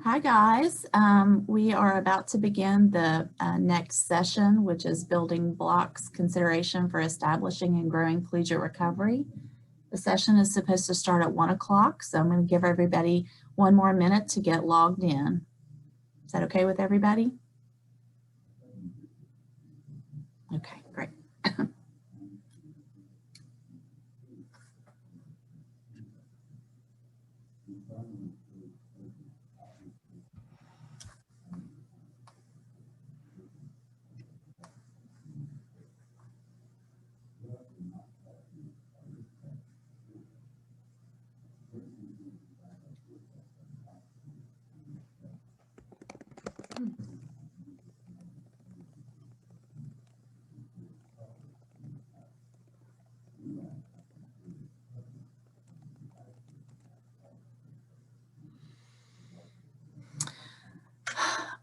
Hi guys, we are about to begin the next session, which is building blocks consideration for establishing and growing collegiate recovery. The session is supposed to start at 1 o'clock, so I'm going to give everybody one more minute to get logged in. Is that okay with everybody? Okay, great.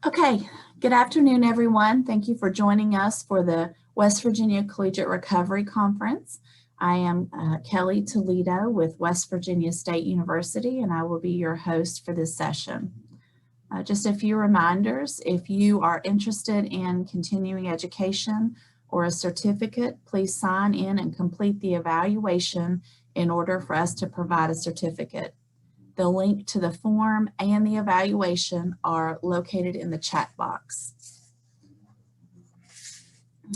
Okay, good afternoon, everyone. Thank you for joining us for the West Virginia Collegiate Recovery Conference. I am Kellie Toledo with West Virginia State University, and I will be your host for this session. Just a few reminders: if you are interested in continuing education or a certificate, please sign in and complete the evaluation in order for us to provide a certificate. The link to the form and the evaluation are located in the chat box.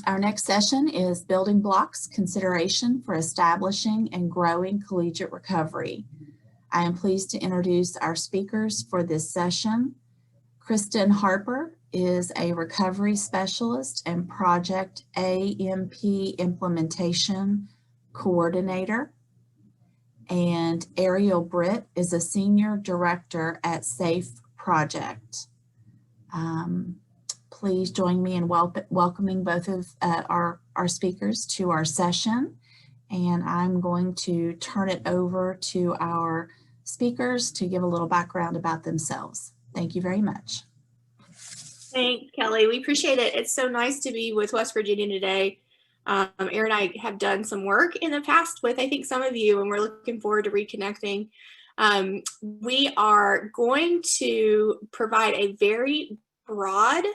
Our next session is Building Blocks Consideration for Establishing and Growing Collegiate Recovery. I am pleased to introduce our speakers for this session. Kristen Harper is a recovery specialist and Project AMP Implementation Coordinator. And Ariel Britt is a Senior Director at SAFE Project. Please join me in welcoming both of our speakers to our session. And I'm going to turn it over to our speakers to give a little background about themselves. Thank you very much. Thanks, Kellie. We appreciate it. It's so nice to be with West Virginia today. Ariel and I have done some work in the past with, I think, some of you, and we're looking forward to reconnecting. We are going to provide a very broad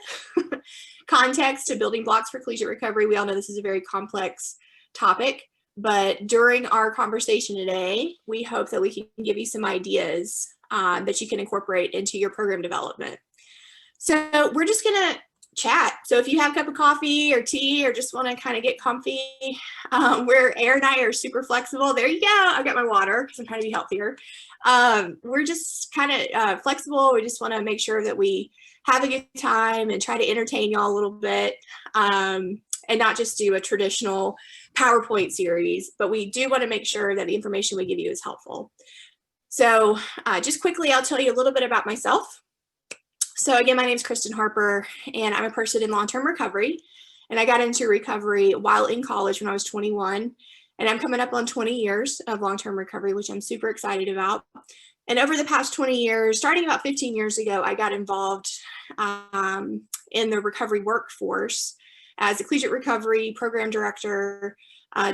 context to building blocks for collegiate recovery. We all know this is a very complex topic, but during our conversation today, we hope that we can give you some ideas that you can incorporate into your program development. So we're just gonna chat. So if you have a cup of coffee or tea or just want to kind of get comfy, where Ariel and I are super flexible. There you go. I've got my water because I'm trying to be healthier. We're just kind of flexible. We just want to make sure that we have a good time and try to entertain y'all a little bit, and not just do a traditional PowerPoint series, but we do want to make sure that the information we give you is helpful. So just quickly, I'll tell you a little bit about myself. So again, my name is Kristen Harper, and I'm a person in long-term recovery. And I got into recovery while in college when I was 21. And I'm coming up on 20 years of long-term recovery, which I'm super excited about. And over the past 20 years, starting about 15 years ago, I got involved in the recovery workforce as a collegiate recovery program director,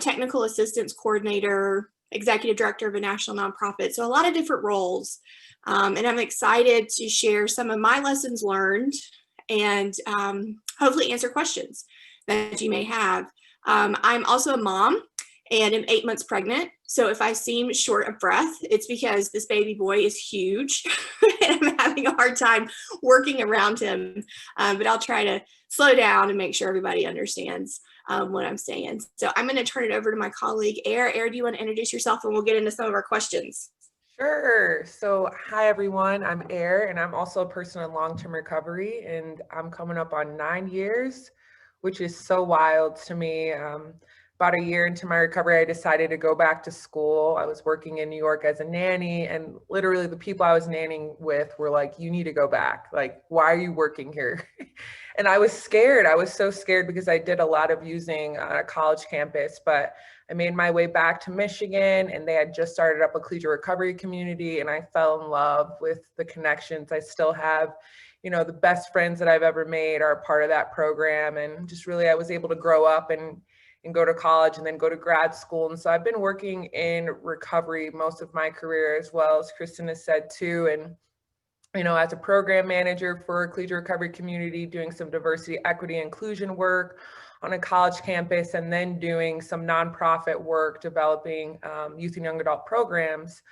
technical assistance coordinator, executive director of a national nonprofit. So a lot of different roles. And I'm excited to share some of my lessons learned and hopefully answer questions that you may have. I'm also a mom and I'm 8 months pregnant. So if I seem short of breath, it's because this baby boy is huge and I'm having a hard time working around him. But I'll try to slow down and make sure everybody understands what I'm saying. So I'm going to turn it over to my colleague, Ariel. Ariel, do you want to introduce yourself and we'll get into some of our questions? Sure. So hi, everyone. I'm Ariel, and I'm also a person in long-term recovery, and I'm coming up on 9 years, which is so wild to me. About a year into my recovery, I decided to go back to school. I was working in New York as a nanny, and literally the people I was nannying with were like, you need to go back. Like, why are you working here? And I was scared. I was so scared because I did a lot of using on a college campus, but I made my way back to Michigan, and they had just started up a collegiate recovery community, and I fell in love with the connections I still have. You know, the best friends that I've ever made are a part of that program, and just really I was able to grow up and go to college and then go to grad school. And so I've been working in recovery most of my career, as well as Kristen has said too. And as a program manager for a collegiate recovery community, doing some diversity, equity, inclusion work on a college campus, and then doing some nonprofit work developing youth and young adult programs.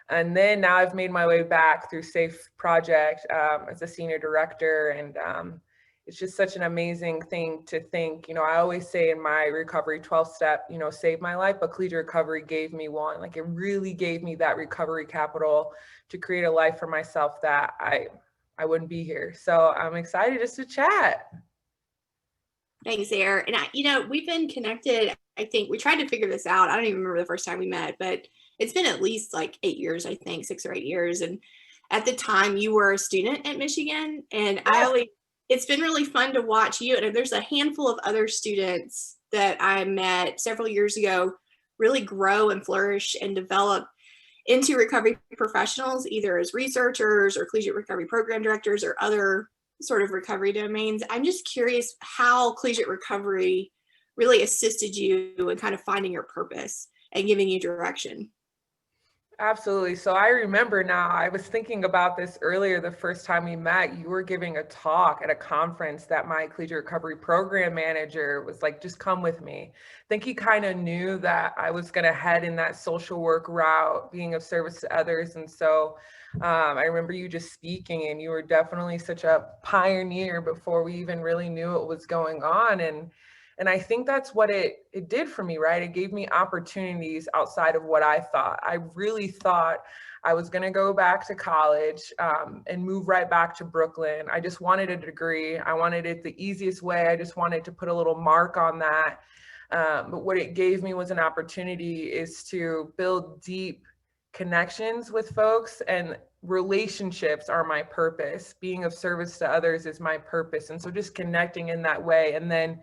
And then now I've made my way back through SAFE Project as a senior director. And it's just such an amazing thing to think. I always say in my recovery 12-step, saved my life, but collegiate recovery gave me one. Like, it really gave me that recovery capital to create a life for myself that I wouldn't be here. So I'm excited just to chat. Thanks, Air. And we've been connected. I think we tried to figure this out. I don't even remember the first time we met, but it's been at least like 8 years, I think, 6 or 8 years. And at the time you were a student at Michigan, and it's been really fun to watch you. And there's a handful of other students that I met several years ago really grow and flourish and develop into recovery professionals, either as researchers or collegiate recovery program directors or other sort of recovery domains. I'm just curious how collegiate recovery really assisted you in kind of finding your purpose and giving you direction. Absolutely. So I remember now, I was thinking about this earlier, the first time we met, you were giving a talk at a conference that my collegiate recovery program manager was like, just come with me. I think he kind of knew that I was going to head in that social work route, being of service to others. And so I remember you just speaking, and you were definitely such a pioneer before we even really knew what was going on. And I think that's what it did for me, right? It gave me opportunities outside of what I thought. I really thought I was going to go back to college and move right back to Brooklyn. I just wanted a degree. I wanted it the easiest way. I just wanted to put a little mark on that. But what it gave me was an opportunity is to build deep connections with folks, and relationships are my purpose. Being of service to others is my purpose. And so just connecting in that way, and then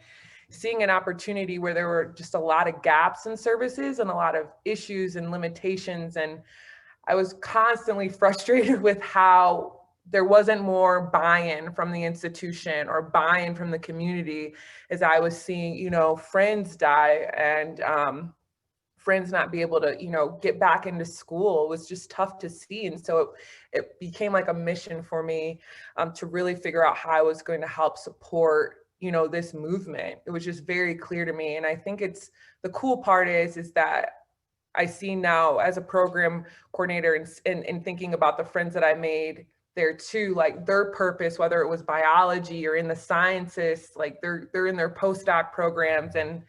seeing an opportunity where there were just a lot of gaps in services and a lot of issues and limitations. And I was constantly frustrated with how there wasn't more buy-in from the institution or buy-in from the community, as I was seeing, friends die and friends not be able to, get back into school. It was just tough to see. And so it became like a mission for me to really figure out how I was going to help support this movement. It was just very clear to me. And I think the cool part is that I see now as a program coordinator and thinking about the friends that I made there too, like their purpose, whether it was biology or in the sciences, like they're in their postdoc programs, and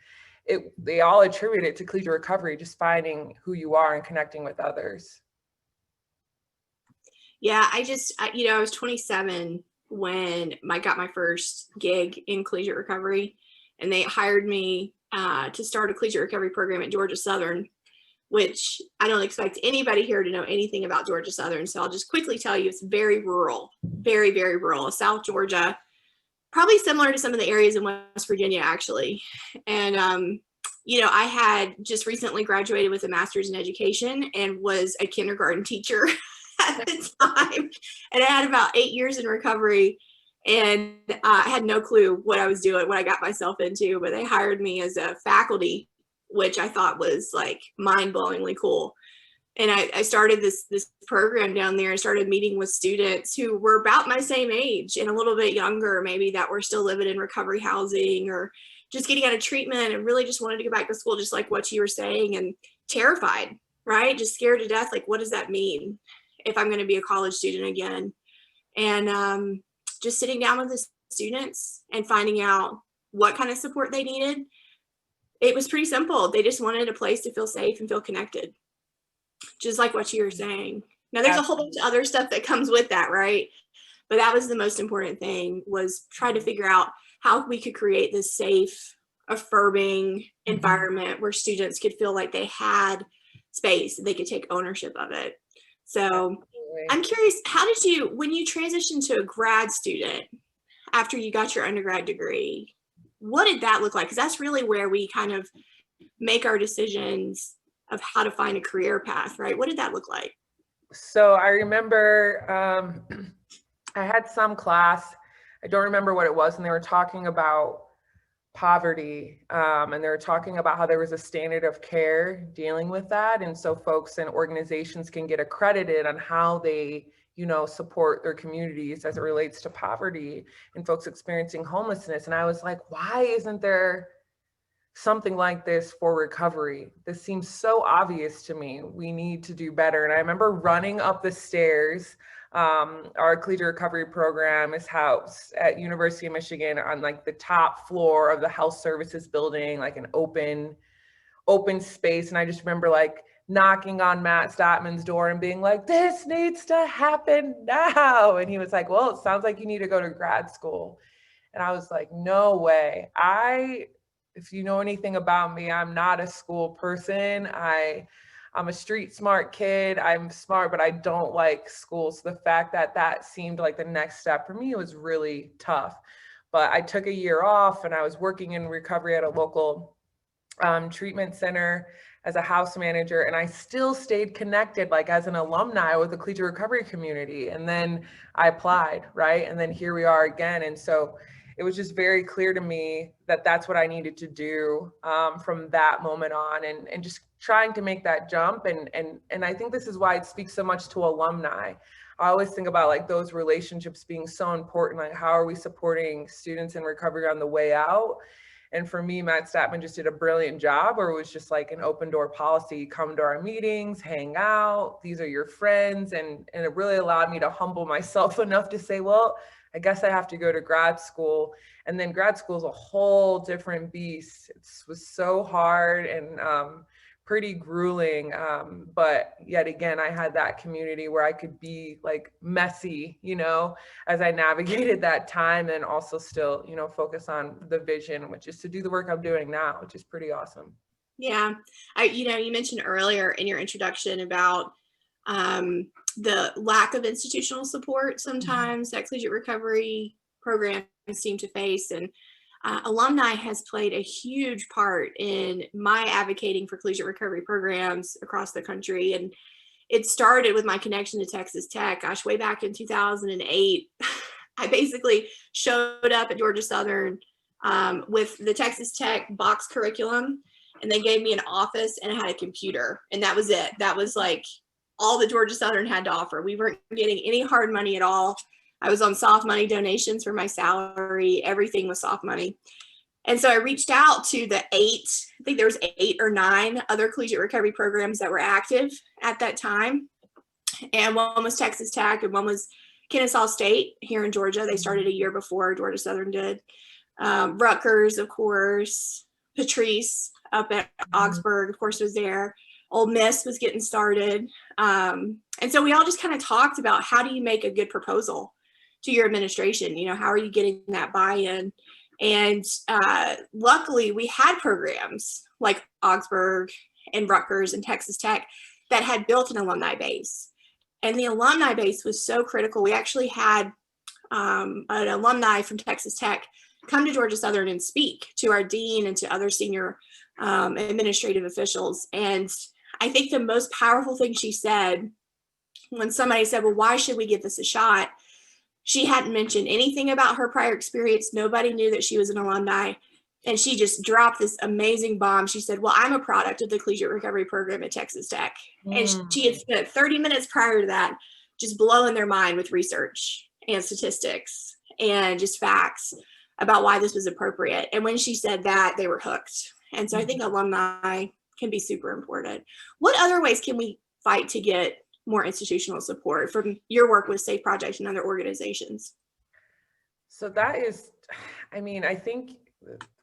they all attribute it to collegiate recovery, just finding who you are and connecting with others. Yeah, I was 27 when I got my first gig in collegiate recovery, and they hired me to start a collegiate recovery program at Georgia Southern, which I don't expect anybody here to know anything about Georgia Southern. So I'll just quickly tell you, it's very rural, very, very rural, South Georgia, probably similar to some of the areas in West Virginia, actually. And, I had just recently graduated with a master's in education and was a kindergarten teacher at the time, and I had about 8 years in recovery, and I had no clue what I was doing, what I got myself into, but they hired me as a faculty, which I thought was like mind-blowingly cool. And I started this program down there. I started meeting with students who were about my same age and a little bit younger, maybe, that were still living in recovery housing or just getting out of treatment and really just wanted to go back to school, just like what you were saying, and terrified, right? Just scared to death. Like, what does that mean if I'm going to be a college student again? And just sitting down with the students and finding out what kind of support they needed. It was pretty simple. They just wanted a place to feel safe and feel connected, just like what you were saying. Now, there's a whole bunch of other stuff that comes with that, right? But that was the most important thing, was try to figure out how we could create this safe, affirming environment where students could feel like they had space, they could take ownership of it. So I'm curious, how did you, when you transitioned to a grad student after you got your undergrad degree, what did that look like? Because that's really where we kind of make our decisions of how to find a career path, right? What did that look like? So I remember I had some class, I don't remember what it was, and they were talking about poverty, and they were talking about how there was a standard of care dealing with that. And so folks and organizations can get accredited on how they, support their communities as it relates to poverty and folks experiencing homelessness. And I was like, why isn't there something like this for recovery? This seems so obvious to me. We need to do better. And I remember running up the stairs. Our Collegiate Recovery Program is housed at University of Michigan on like the top floor of the health services building, like an open space. And I just remember like knocking on Matt Statman's door and being like, this needs to happen now. And he was like, well, it sounds like you need to go to grad school. And I was like, no way. If you know anything about me, I'm not a school person. I'm a street smart kid. I'm smart, but I don't like school. So the fact that seemed like the next step for me was really tough. But I took a year off and I was working in recovery at a local treatment center as a house manager. And I still stayed connected, like as an alumni with the Collegiate Recovery community. And then I applied, right? And then here we are again. And so it was just very clear to me that that's what I needed to do from that moment on, and just trying to make that jump. And I think this is why it speaks so much to alumni. I always think about like those relationships being so important. Like, how are we supporting students in recovery on the way out? And for me, Matt Statman just did a brilliant job, where it was just like an open door policy: come to our meetings, hang out, these are your friends. And it really allowed me to humble myself enough to say, well, I guess I have to go to grad school. And then grad school is a whole different beast. It was so hard and pretty grueling. But yet again, I had that community where I could be like messy, as I navigated that time, and also still, focus on the vision, which is to do the work I'm doing now, which is pretty awesome. Yeah. You mentioned earlier in your introduction about the lack of institutional support sometimes that collegiate recovery programs seem to face. And alumni has played a huge part in my advocating for collegiate recovery programs across the country. And it started with my connection to Texas Tech. Gosh, way back in 2008, I basically showed up at Georgia Southern with the Texas Tech box curriculum, and they gave me an office and I had a computer, and that was it. That was like all that Georgia Southern had to offer. We weren't getting any hard money at all. I was on soft money donations for my salary. Everything was soft money. And so I reached out to I think there was 8 or 9 other collegiate recovery programs that were active at that time. And one was Texas Tech and one was Kennesaw State here in Georgia. They started a year before Georgia Southern did. Rutgers, of course. Patrice up at Augsburg, of course, was there. Ole Miss was getting started. And so we all just kind of talked about, how do you make a good proposal to your administration? How are you getting that buy-in? And luckily we had programs like Augsburg and Rutgers and Texas Tech that had built an alumni base. And the alumni base was so critical. We actually had an alumni from Texas Tech come to Georgia Southern and speak to our dean and to other senior administrative officials. And I think the most powerful thing she said, when somebody said, well, why should we give this a shot? She hadn't mentioned anything about her prior experience. Nobody knew that she was an alumni. And she just dropped this amazing bomb. She said, well, I'm a product of the Collegiate Recovery Program at Texas Tech. And she had spent 30 minutes prior to that just blowing their mind with research and statistics and just facts about why this was appropriate. And when she said that, they were hooked. And so I think alumni can be super important. What other ways can we fight to get more institutional support from your work with Safe Project and other organizations? So that is, I think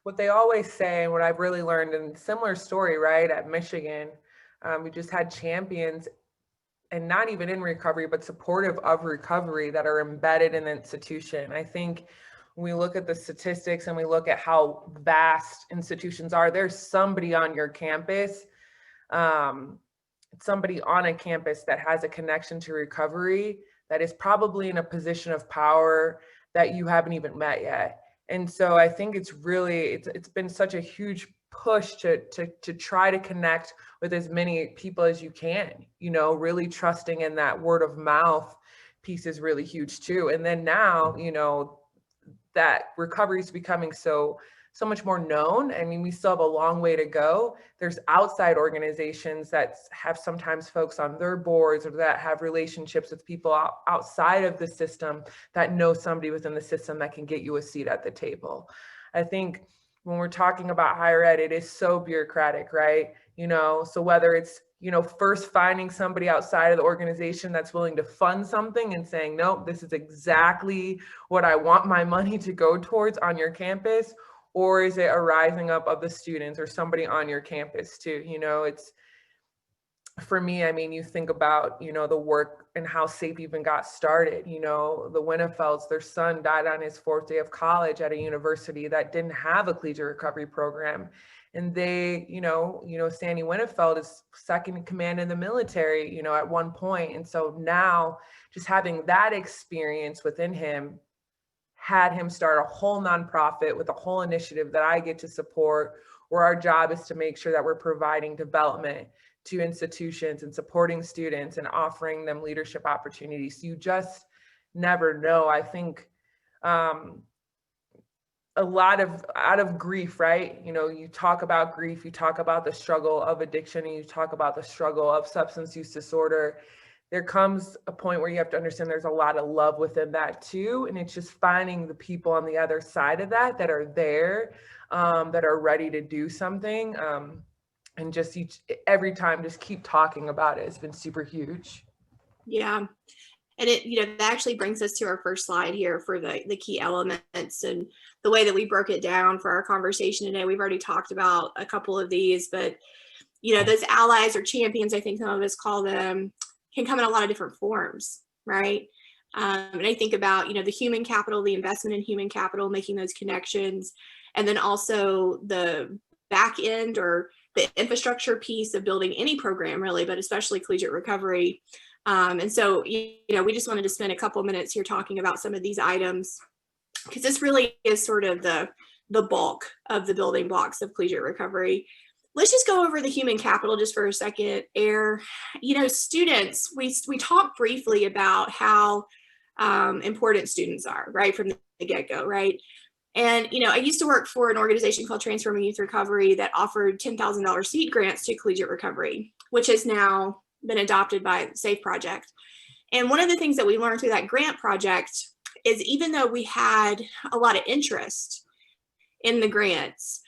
what they always say, and what I've really learned, and similar story, right, at Michigan, we just had champions, and not even in recovery, but supportive of recovery, that are embedded in the institution. I think when we look at the statistics and we look at how vast institutions are, there's somebody on your campus, somebody on a campus that has a connection to recovery, that is probably in a position of power that you haven't even met yet. And so I think it's been such a huge push to try to connect with as many people as you can, really trusting in that word of mouth piece is really huge too. And then now, that recovery is becoming so so much more known. I mean, we still have a long way to go. There's outside organizations that have sometimes folks on their boards or that have relationships with people outside of the system that know somebody within the system that can get you a seat at the table. I think when we're talking about higher ed, it is so bureaucratic, right? So whether it's, first finding somebody outside of the organization that's willing to fund something and saying, nope, this is exactly what I want my money to go towards on your campus, or is it a rising up of the students or somebody on your campus too? It's, for me, I mean, you think about, the work and how SAPE even got started. The Winnefelds, their son died on his 4th day of college at a university that didn't have a collegiate recovery program. And they, Sandy Winnefeld is second in command in the military, at one point. And so now just having that experience within him had him start a whole nonprofit with a whole initiative that I get to support, where our job is to make sure that we're providing development to institutions and supporting students and offering them leadership opportunities. You just never know. I think a lot of out of grief, right? You talk about grief, you talk about the struggle of addiction, and you talk about the struggle of substance use disorder. There comes a point where you have to understand there's a lot of love within that too. And it's just finding the people on the other side of that are there, that are ready to do something. And just every time, just keep talking about it. It's been super huge. Yeah. And that actually brings us to our first slide here for the key elements and the way that we broke it down for our conversation today. We've already talked about a couple of these, but those allies or champions, I think some of us call them, can come in a lot of different forms, right? And I think about, the human capital, the investment in human capital, making those connections, and then also the back end or the infrastructure piece of building any program really, but especially collegiate recovery. And so, we just wanted to spend a couple minutes here talking about some of these items, because this really is sort of the bulk of the building blocks of collegiate recovery. Let's just go over the human capital just for a second. Students, we talked briefly about how important students are, right, from the get-go, right? And, I used to work for an organization called Transforming Youth Recovery that offered $10,000 seed grants to collegiate recovery, which has now been adopted by the SAFE project. And one of the things that we learned through that grant project is, even though we had a lot of interest in the grants,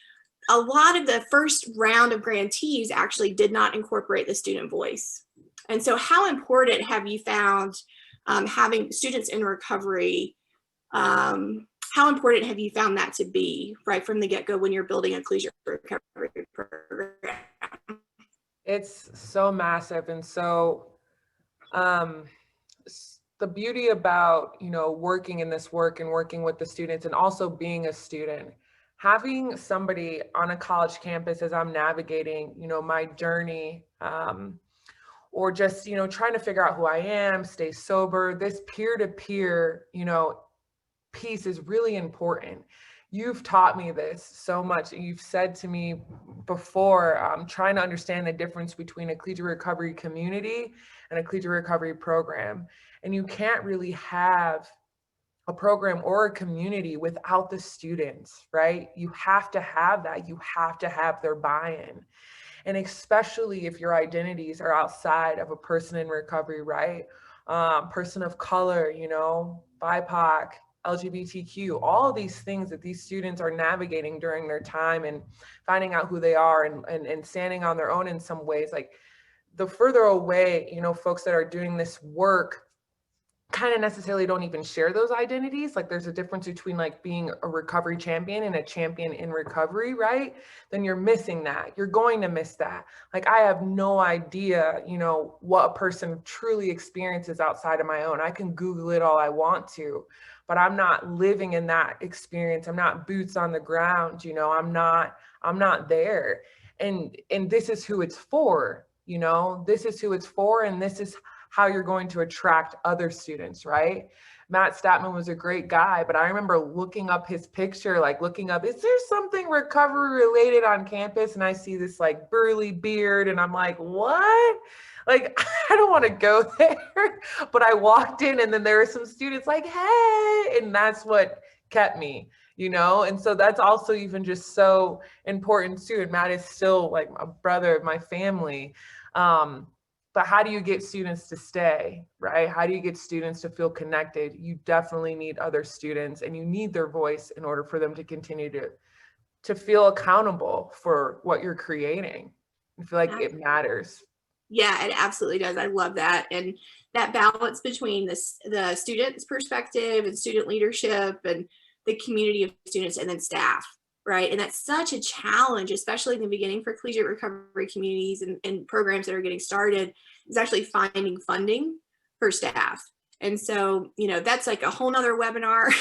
a lot of the first round of grantees actually did not incorporate the student voice. And so how important have you found having students in recovery, how important have you found that to be right from the get-go when you're building a collegiate recovery program? It's so massive. And so the beauty about, working in this work and working with the students and also being a student, having somebody on a college campus as I'm navigating, my journey, or just, trying to figure out who I am, stay sober, this peer-to-peer, piece is really important. You've taught me this so much. You've said to me before, trying to understand the difference between a collegiate recovery community and a collegiate recovery program. And you can't really have a program or a community without the students, right? You have to have that. You have to have their buy-in. And especially if your identities are outside of a person in recovery, right? Person of color, BIPOC, LGBTQ, all of these things that these students are navigating during their time and finding out who they are and standing on their own in some ways. Like, the further away, folks that are doing this work kind of necessarily don't even share those identities. Like, there's a difference between like being a recovery champion and a champion in recovery, right? Then you're missing that. You're going to miss that. Like, I have no idea, what a person truly experiences outside of my own. I can Google it all I want to, but I'm not living in that experience. I'm not boots on the ground, I'm not there. And this is who it's for, this is who it's for. And this is how you're going to attract other students, right? Matt Statman was a great guy, but I remember looking up his picture, like looking up, is there something recovery related on campus? And I see this like burly beard and I'm like, what? Like, I don't want to go there. But I walked in and then there were some students like, hey, and that's what kept me, you know? And so that's also even just so important too. And Matt is still like a brother of my family. But how do you get students to stay, right? How do you get students to feel connected? You definitely need other students, and you need their voice in order for them to continue to feel accountable for what you're creating. I feel like it matters. Yeah, it absolutely does. I love that. And that balance between the student's perspective and student leadership and the community of students and then staff, right? And that's such a challenge, especially in the beginning for collegiate recovery communities and programs that are getting started, is actually finding funding for staff. And so, you know, that's like a whole nother webinar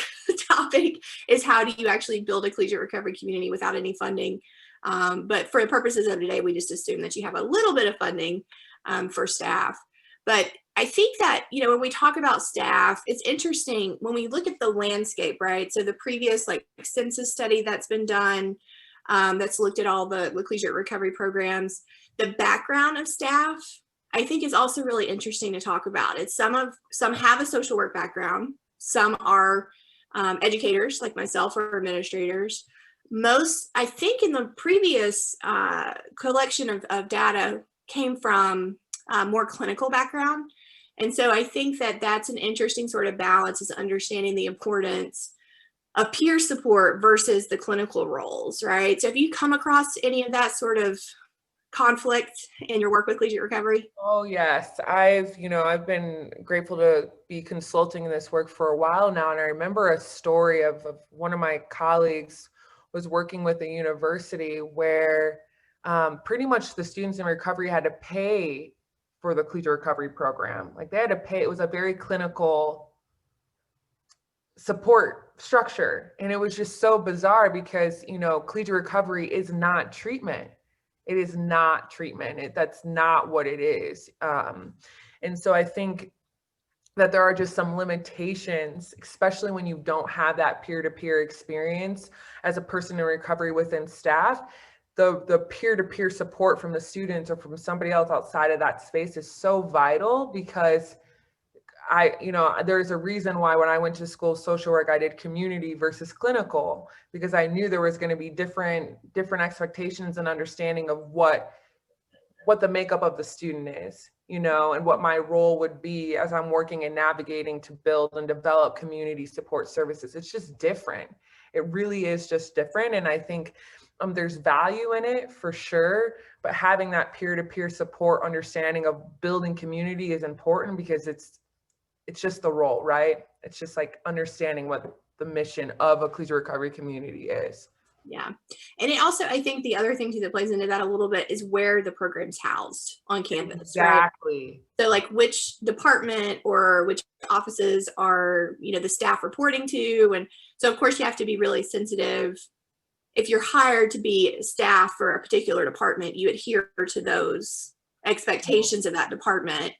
topic, is how do you actually build a collegiate recovery community without any funding? But for the purposes of today, we just assume that you have a little bit of funding for staff. But I think that, you know, when we talk about staff, it's interesting when we look at the landscape, right? So the previous like census study that's been done, that's looked at all the collegiate recovery programs, the background of staff, I think is also really interesting to talk about. It's some have a social work background, some are educators like myself or administrators. Most, I think in the previous collection of data came from more clinical background. And so I think that that's an interesting sort of balance, is understanding the importance of peer support versus the clinical roles, right? So have you come across any of that sort of conflict in your work with collegiate recovery? Oh yes, I've been grateful to be consulting in this work for a while now. And I remember a story of one of my colleagues was working with a university where pretty much the students in recovery had to pay for the collegiate recovery program. Like they had to pay. It was a very clinical support structure. And it was just so bizarre because, you know, collegiate recovery is not treatment. It is not treatment. That's not what it is. And so I think that there are just some limitations, especially when you don't have that peer-to-peer experience as a person in recovery within staff. The peer-to-peer support from the students or from somebody else outside of that space is so vital, because there's a reason why when I went to school of social work, I did community versus clinical, because I knew there was going to be different expectations and understanding of what the makeup of the student is, you know, and what my role would be as I'm working and navigating to build and develop community support services. It's just different. It really is just different. And I think there's value in it for sure, but having that peer-to-peer support understanding of building community is important, because it's just the role, right? It's just like understanding what the mission of a collegiate recovery community is. Yeah. And it also, I think the other thing too that plays into that a little bit is where the program's housed on campus. Exactly. Right? So like which department or which offices are, you know, the staff reporting to. And so of course you have to be really sensitive. If you're hired to be staff for a particular department, you adhere to those expectations of that department.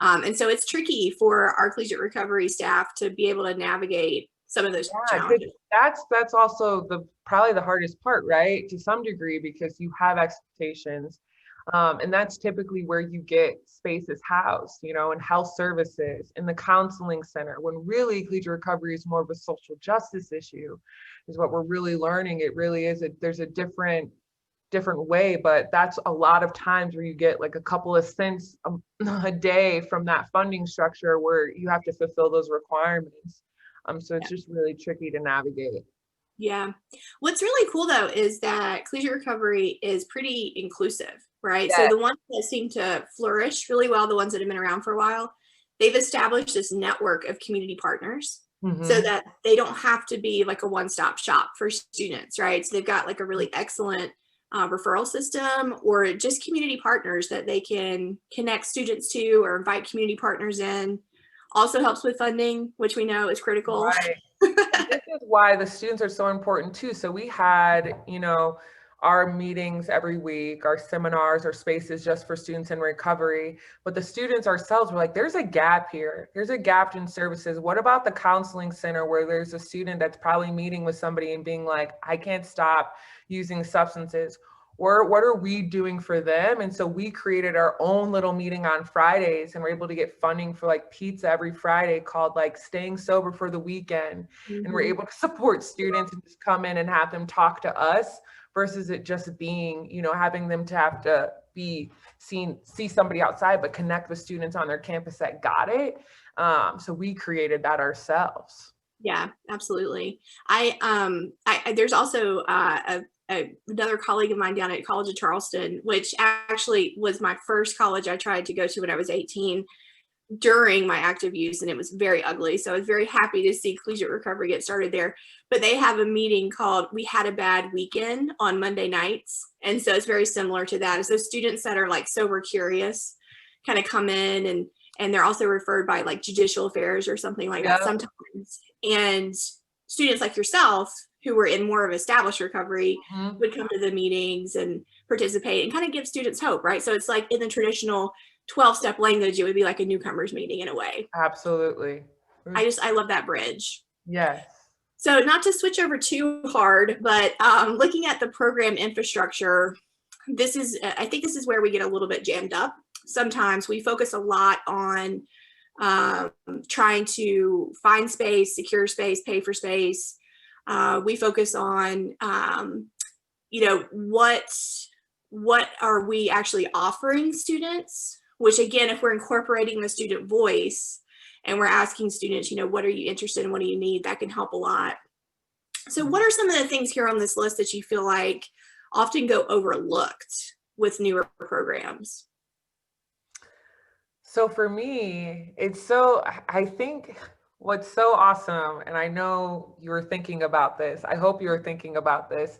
And so it's tricky for our collegiate recovery staff to be able to navigate some of those challenges. That's also probably the hardest part, right? To some degree, because you have expectations. And that's typically where you get spaces housed, you know, in health services, in the counseling center, when really collegiate recovery is more of a social justice issue, is what we're really learning. It really is, there's a different way, but that's a lot of times where you get like a couple of cents a day from that funding structure where you have to fulfill those requirements. So it's just really tricky to navigate. Yeah. What's really cool though is that collegiate recovery is pretty inclusive, right? Yeah. So the ones that seem to flourish really well, the ones that have been around for a while, they've established this network of community partners so that they don't have to be like a one-stop shop for students, right? So they've got like a really excellent referral system, or just community partners that they can connect students to or invite community partners in. Also helps with funding, which we know is critical. Right. This is why the students are so important too. So we had, you know, our meetings every week, our seminars, our spaces just for students in recovery. But the students ourselves were like, there's a gap here. There's a gap in services. What about the counseling center where there's a student that's probably meeting with somebody and being like, I can't stop using substances? what are we doing for them? And so we created our own little meeting on Fridays, and we're able to get funding for like pizza every Friday called like Staying Sober for the Weekend. And we're able to support students and just come in and have them talk to us versus it just being, you know, having them to have to see somebody outside, but connect with students on their campus that got it. So we created that ourselves. Yeah, absolutely. There's also another colleague of mine down at College of Charleston, which actually was my first college I tried to go to when I was 18 during my active use, and it was very ugly. So I was very happy to see Collegiate Recovery get started there. But they have a meeting called We Had a Bad Weekend on Monday nights. And so it's very similar to that. It's those students that are like sober curious kind of come in, and they're also referred by like judicial affairs or something like that sometimes. And students like yourself who were in more of established recovery would come to the meetings and participate and kind of give students hope, right? So it's like in the traditional 12-step language, it would be like a newcomers meeting in a way. Absolutely. I love that bridge. Yes. So not to switch over too hard, but looking at the program infrastructure, I think this is where we get a little bit jammed up. Sometimes we focus a lot on trying to find space, secure space, pay for space. We focus on, you know, what are we actually offering students, which again, if we're incorporating the student voice and we're asking students, you know, what are you interested in? What do you need? That can help a lot. So what are some of the things here on this list that you feel like often go overlooked with newer programs? So for me, I think what's so awesome, and I know you were thinking about this, I hope you were thinking about this,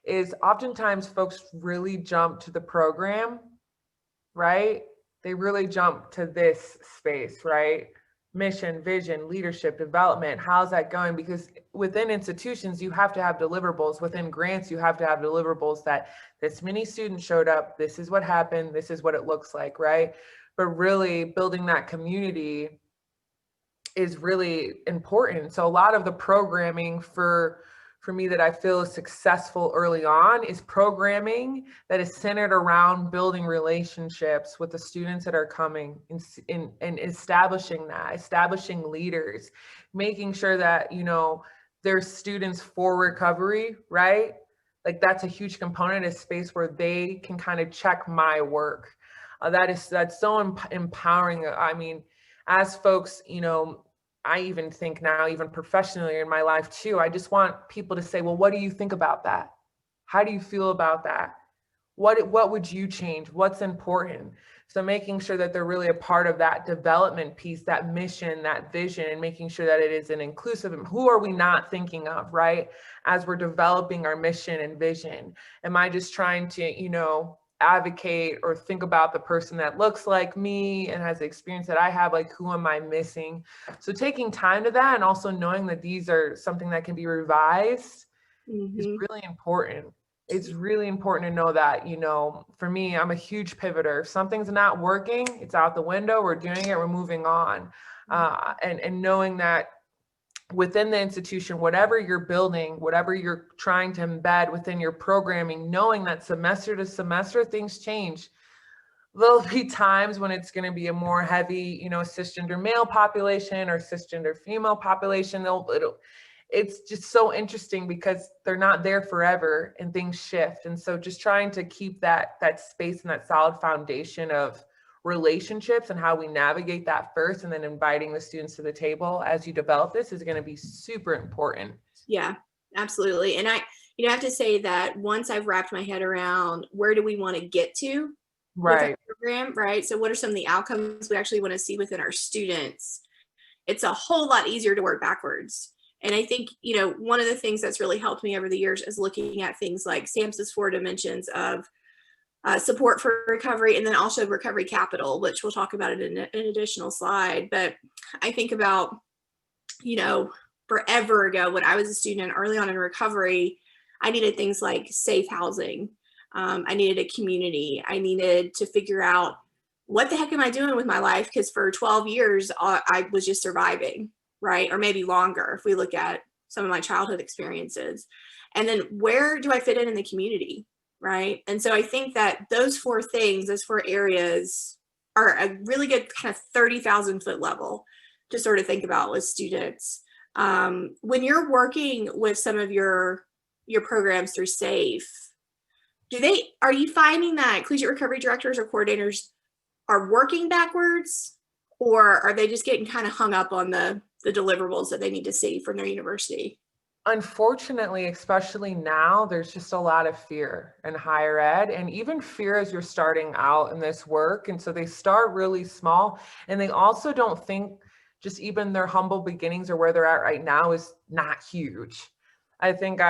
is oftentimes folks really jump to the program, right? They really jump to this space, right? Mission, vision, leadership, development, how's that going? Because within institutions, you have to have deliverables. Within grants, you have to have deliverables that this many students showed up, this is what happened, this is what it looks like, right? But really building that community is really important. So a lot of the programming for me that I feel is successful early on is programming that is centered around building relationships with the students that are coming and establishing leaders, making sure that, you know, there's students for recovery, right? Like that's a huge component, a space where they can kind of check my work. That's so empowering. I mean, as folks, you know, I even think now, even professionally in my life too, I just want people to say, well, what do you think about that? How do you feel about that? What would you change? What's important? So making sure that they're really a part of that development piece, that mission, that vision, and making sure that it is an inclusive, who are we not thinking of, right? As we're developing our mission and vision, am I just trying to, you know, advocate or think about the person that looks like me and has the experience that I have, like who am I missing? So taking time to that, and also knowing that these are something that can be revised is really important. It's really important to know that, you know, for me, I'm a huge pivoter. If something's not working, it's out the window, we're doing it, we're moving on. And knowing that within the institution, whatever you're building, whatever you're trying to embed within your programming, knowing that semester to semester, things change. There'll be times when it's going to be a more heavy, you know, cisgender male population or cisgender female population. It's just so interesting because they're not there forever and things shift. And so just trying to keep that space and that solid foundation of relationships and how we navigate that first, and then inviting the students to the table as you develop this is going to be super important. Yeah, absolutely. And I have to say that once I've wrapped my head around where do we want to get to with our program, right? So what are some of the outcomes we actually want to see within our students? It's a whole lot easier to work backwards. And I think, you know, one of the things that's really helped me over the years is looking at things like SAMHSA's 4 dimensions of support for recovery, and then also recovery capital, which we'll talk about it in an additional slide. But I think about, you know, forever ago when I was a student early on in recovery, I needed things like safe housing. I needed a community. I needed to figure out what the heck am I doing with my life? Because for 12 years, I was just surviving, right? Or maybe longer if we look at some of my childhood experiences. And then where do I fit in the community? right? And so I think that those 4 things, those 4 areas are a really good kind of 30,000 foot level to sort of think about with students. When you're working with some of your programs through SAFE, are you finding that collegiate recovery directors or coordinators are working backwards, or are they just getting kind of hung up on the deliverables that they need to see from their university? Unfortunately, especially now, there's just a lot of fear in higher ed, and even fear as you're starting out in this work. And so they start really small, and they also don't think just even their humble beginnings or where they're at right now is not huge. I think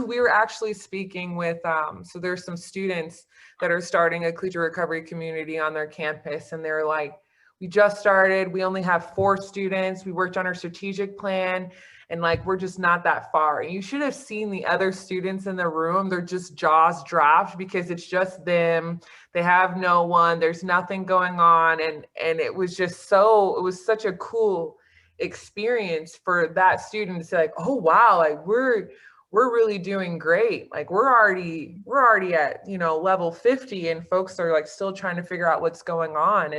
we were actually speaking with, so there's some students that are starting a collegiate recovery community on their campus, and they're like, we just started, we only have 4 students, we worked on our strategic plan, and like, we're just not that far. And you should have seen the other students in the room. They're just jaws dropped because it's just them. They have no one, there's nothing going on. And it was just it was such a cool experience for that student to say like, oh, wow, like we're really doing great. Like we're already at, level 50, and folks are like still trying to figure out what's going on.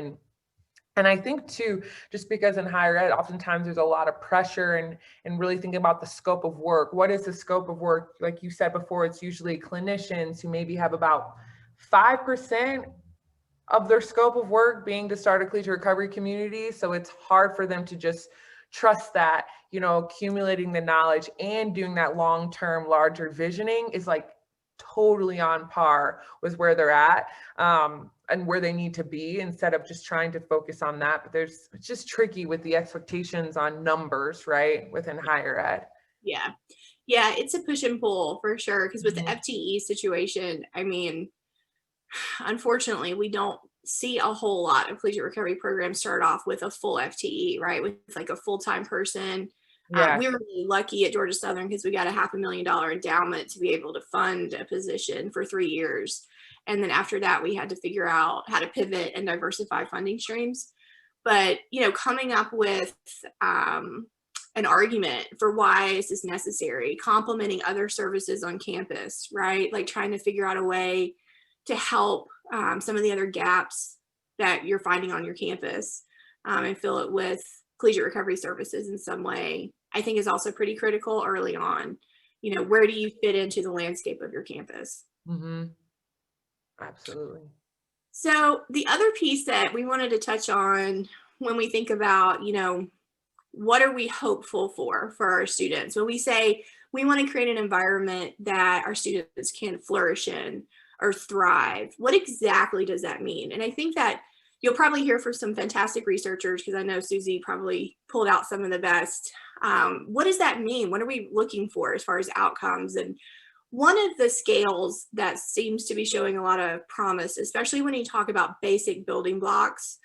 And I think too, just because in higher ed, oftentimes there's a lot of pressure and really thinking about the scope of work. What is the scope of work? Like you said before, it's usually clinicians who maybe have about 5% of their scope of work being to start a collegiate recovery community. So it's hard for them to just trust that, accumulating the knowledge and doing that long-term larger visioning is like totally on par with where they're at. And where they need to be, instead of just trying to focus on that. But it's just tricky with the expectations on numbers, right, within higher ed. Yeah, it's a push and pull for sure. Because with the FTE situation, I mean, unfortunately, we don't see a whole lot of collegiate recovery programs start off with a full FTE, right, with like a full-time person. Yeah. We were really lucky at Georgia Southern because we got a $500,000 endowment to be able to fund a position for 3 years. And then after that, we had to figure out how to pivot and diversify funding streams. But, coming up with an argument for why this is necessary, complementing other services on campus, right? Like trying to figure out a way to help some of the other gaps that you're finding on your campus and fill it with collegiate recovery services in some way, I think is also pretty critical early on. Where do you fit into the landscape of your campus? Mm-hmm. Absolutely. So the other piece that we wanted to touch on when we think about, what are we hopeful for our students? When we say we want to create an environment that our students can flourish in or thrive, what exactly does that mean? And I think that you'll probably hear from some fantastic researchers, because I know Susie probably pulled out some of the best. What does that mean? What are we looking for as far as outcomes? And one of the scales that seems to be showing a lot of promise, especially when you talk about basic building blocks,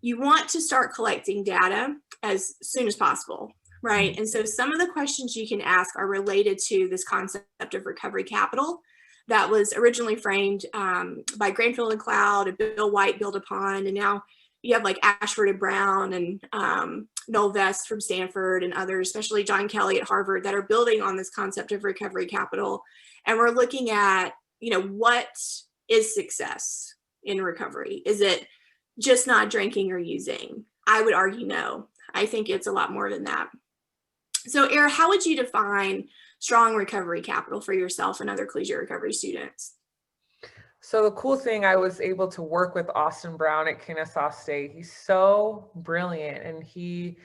you want to start collecting data as soon as possible, right? And so some of the questions you can ask are related to this concept of recovery capital that was originally framed by Granfield and Cloud, and Bill White built upon, and now you have like Ashford and Brown and Noel Vest from Stanford and others, especially John Kellie at Harvard, that are building on this concept of recovery capital. And we're looking at, what is success in recovery? Is it just not drinking or using? I would argue no. I think it's a lot more than that. So Ariel, how would you define strong recovery capital for yourself and other collegiate recovery students? So the cool thing, I was able to work with Austin Brown at Kennesaw State. He's so brilliant, and he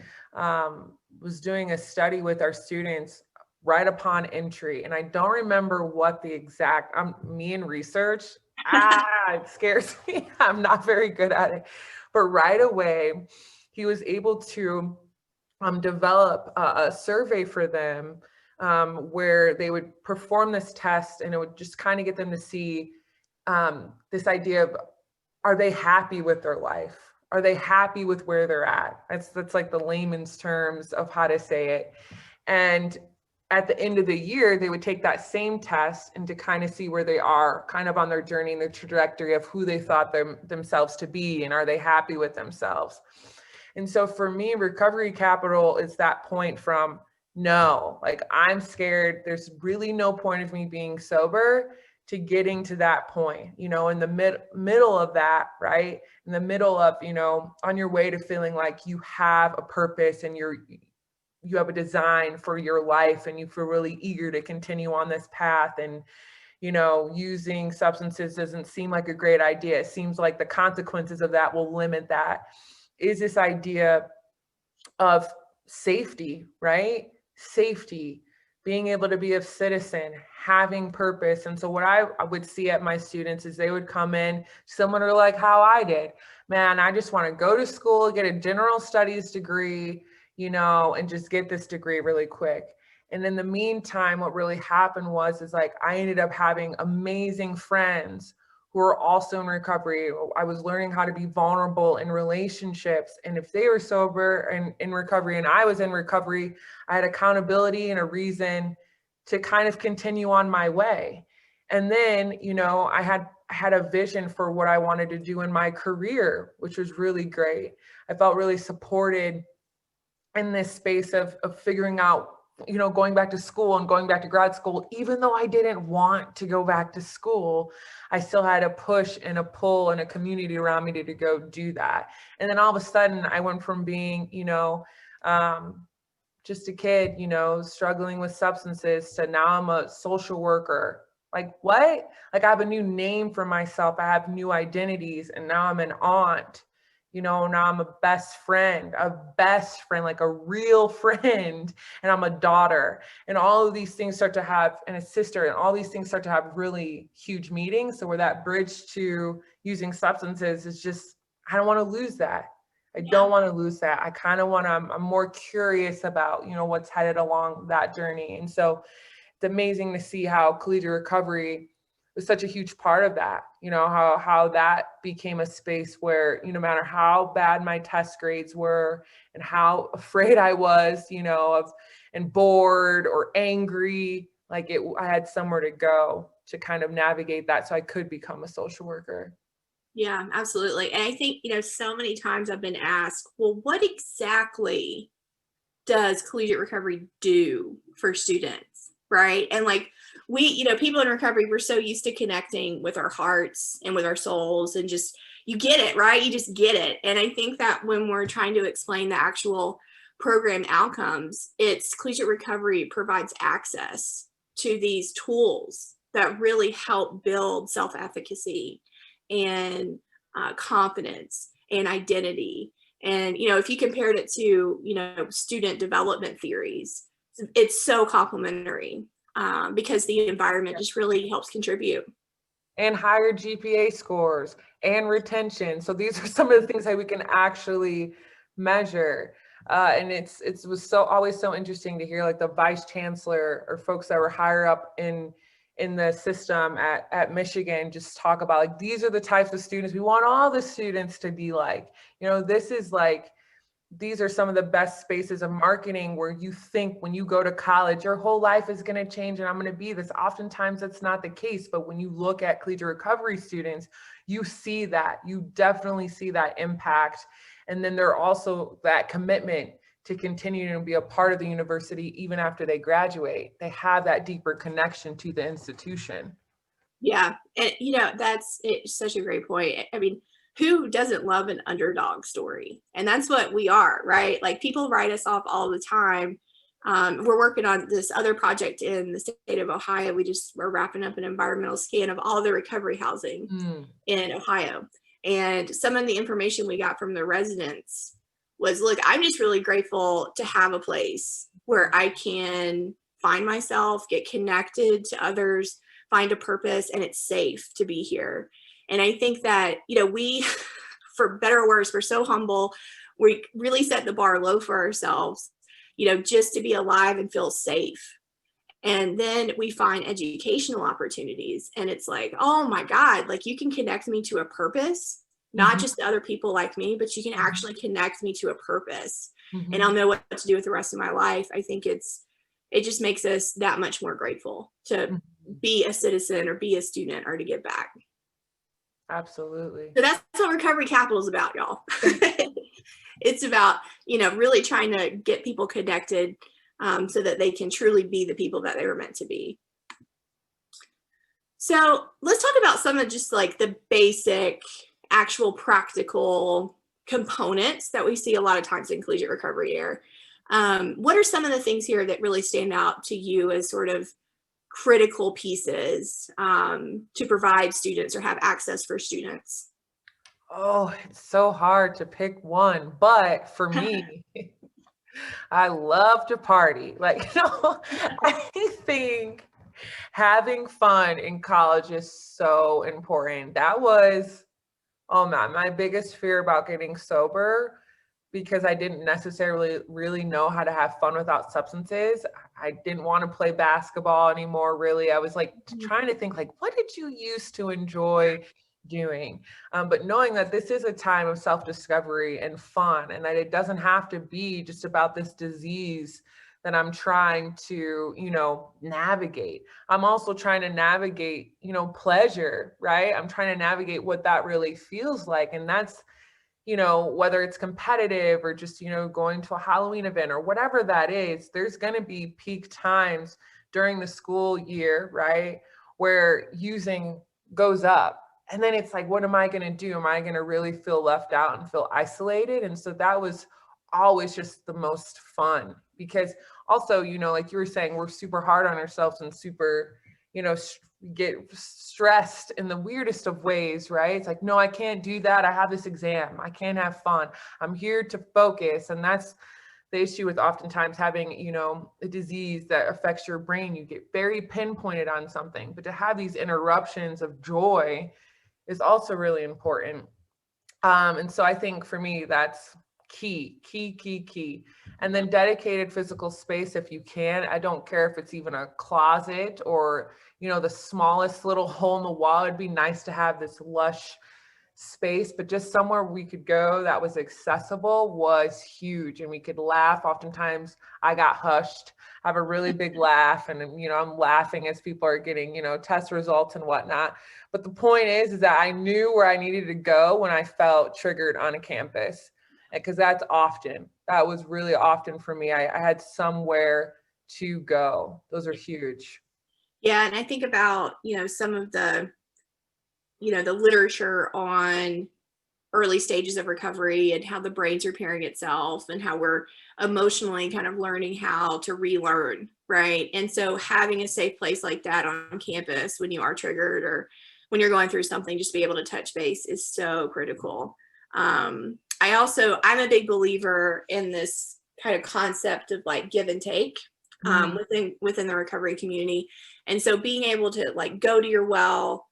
was doing a study with our students right upon entry. And I don't remember what the exact, me in research, it scares me. I'm not very good at it. But right away, he was able to develop a survey for them where they would perform this test, and it would just kind of get them to see this idea of, are they happy with their life? Are they happy with where they're at? That's like the layman's terms of how to say it. And at the end of the year, they would take that same test and to kind of see where they are kind of on their journey and their trajectory of who they thought themselves to be, and are they happy with themselves? And so for me, recovery capital is that point from, no, like I'm scared, there's really no point of me being sober, to getting to that point, you know, in the middle of that, right? In the middle of, you know, on your way to feeling like you have a purpose and you have a design for your life and you feel really eager to continue on this path, and, you know, using substances doesn't seem like a great idea. It seems like the consequences of that will limit that. Is this idea of safety, right? Safety, being able to be a citizen, having purpose. And so what I would see at my students is they would come in similar to like how I did. Man, I just want to go to school, get a general studies degree, you know, and just get this degree really quick. And in the meantime, what really happened is like I ended up having amazing friends who are also in recovery. I was learning how to be vulnerable in relationships. And if they were sober and in recovery and I was in recovery, I had accountability and a reason to kind of continue on my way. And then, you know, I had a vision for what I wanted to do in my career, which was really great. I felt really supported in this space of figuring out, you know, going back to school and going back to grad school. Even though I didn't want to go back to school, I still had a push and a pull and a community around me to go do that. And then all of a sudden I went from being, you know, just a kid, you know, struggling with substances to now I'm a social worker. Like what? Like I have a new name for myself. I have new identities, and now I'm an aunt. You know, now I'm a best friend, like a real friend, and I'm a daughter. And all of these things start to have, and a sister, and all these things start to have really huge meetings. So where that bridge to using substances is just, I don't want to lose that. I don't want to lose that. I kind of want to, I'm more curious about, you know, what's headed along that journey. And so it's amazing to see how collegiate recovery was such a huge part of that, you know, how that became a space where, you know, no matter how bad my test grades were and how afraid I was, you know, and bored or angry, like I had somewhere to go to kind of navigate that so I could become a social worker. Yeah, absolutely. And I think, you know, so many times I've been asked, well, what exactly does collegiate recovery do for students? Right. And like we, you know, people in recovery, we're so used to connecting with our hearts and with our souls, and just, you get it, right? You just get it. And I think that when we're trying to explain the actual program outcomes, it's collegiate recovery provides access to these tools that really help build self-efficacy and confidence and identity. And, you know, if you compared it to, you know, student development theories, it's so complementary because the environment just really helps contribute. And higher GPA scores and retention. So these are some of the things that we can actually measure. And it was always so interesting to hear like the vice chancellor or folks that were higher up in the system at Michigan just talk about like, these are the types of students we want all the students to be like. You know, this is like, these are some of the best spaces of marketing where you think when you go to college, your whole life is going to change and I'm going to be this. Oftentimes that's not the case. But when you look at collegiate recovery students, you see that, you definitely see that impact. And then there also that commitment to continue to be a part of the university even after they graduate. They have that deeper connection to the institution. Yeah. And, you know, it's such a great point. I mean, who doesn't love an underdog story? And that's what we are, right? Like people write us off all the time. We're working on this other project in the state of Ohio. We're wrapping up an environmental scan of all the recovery housing in Ohio. And some of the information we got from the residents was, look, I'm just really grateful to have a place where I can find myself, get connected to others, find a purpose, and it's safe to be here. And I think that, you know, we, for better or worse, we're so humble. We really set the bar low for ourselves, you know, just to be alive and feel safe. And then we find educational opportunities. And it's like, oh my God, like you can connect me to a purpose, not just to other people like me, but you can actually connect me to a purpose. And I'll know what to do with the rest of my life. I think it just makes us that much more grateful to be a citizen or be a student or to give back. Absolutely. So that's what Recovery Capital is about, y'all. It's about, you know, really trying to get people connected so that they can truly be the people that they were meant to be. So let's talk about some of just like the basic, actual practical components that we see a lot of times in collegiate recovery here. What are some of the things here that really stand out to you as sort of critical pieces to provide students or have access for students? Oh, it's so hard to pick one, but for me, I love to party. Like, I think having fun in college is so important. That was, oh man, my biggest fear about getting sober, because I didn't necessarily really know how to have fun without substances. I didn't want to play basketball anymore, really. I was like trying to think like, what did you used to enjoy doing? But knowing that this is a time of self-discovery and fun, and that it doesn't have to be just about this disease that I'm trying to, navigate. I'm also trying to navigate, pleasure, right? I'm trying to navigate what that really feels like. And that's, whether it's competitive or just, going to a Halloween event or whatever that is, there's going to be peak times during the school year, right, where using goes up. And then it's like, what am I going to do? Am I going to really feel left out and feel isolated? And so that was always just the most fun, because also, like you were saying, we're super hard on ourselves and super, get stressed in the weirdest of ways, right? It's like, no, I can't do that. I have this exam. I can't have fun. I'm here to focus. And that's the issue with oftentimes having, a disease that affects your brain. You get very pinpointed on something, but to have these interruptions of joy is also really important. And so I think for me, that's key. And then dedicated physical space if you can. I don't care if it's even a closet or, the smallest little hole in the wall. It'd be nice to have this lush space, but just somewhere we could go that was accessible was huge. And we could laugh. Oftentimes I got hushed, have a really big laugh, and I'm laughing as people are getting, test results and whatnot. But the point is that I knew where I needed to go when I felt triggered on a campus, because that was really often for me. I had somewhere to go. Those are huge. Yeah, and I think about, some of the, the literature on early stages of recovery and how the brain's repairing itself and how we're emotionally kind of learning how to relearn, right? And so having a safe place like that on campus when you are triggered or when you're going through something, just be able to touch base is so critical. I'm a big believer in this kind of concept of like give and take within the recovery community. And so being able to like go to your well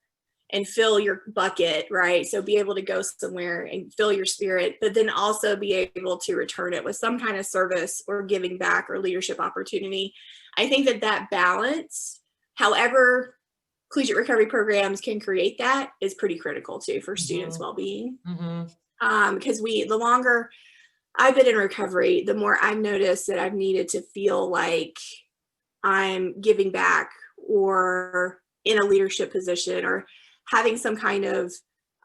and fill your bucket, right? So be able to go somewhere and fill your spirit, but then also be able to return it with some kind of service or giving back or leadership opportunity. I think that balance, however collegiate recovery programs can create that, is pretty critical too for students' well-being. Because the longer I've been in recovery, the more I've noticed that I've needed to feel like I'm giving back or in a leadership position or having some kind of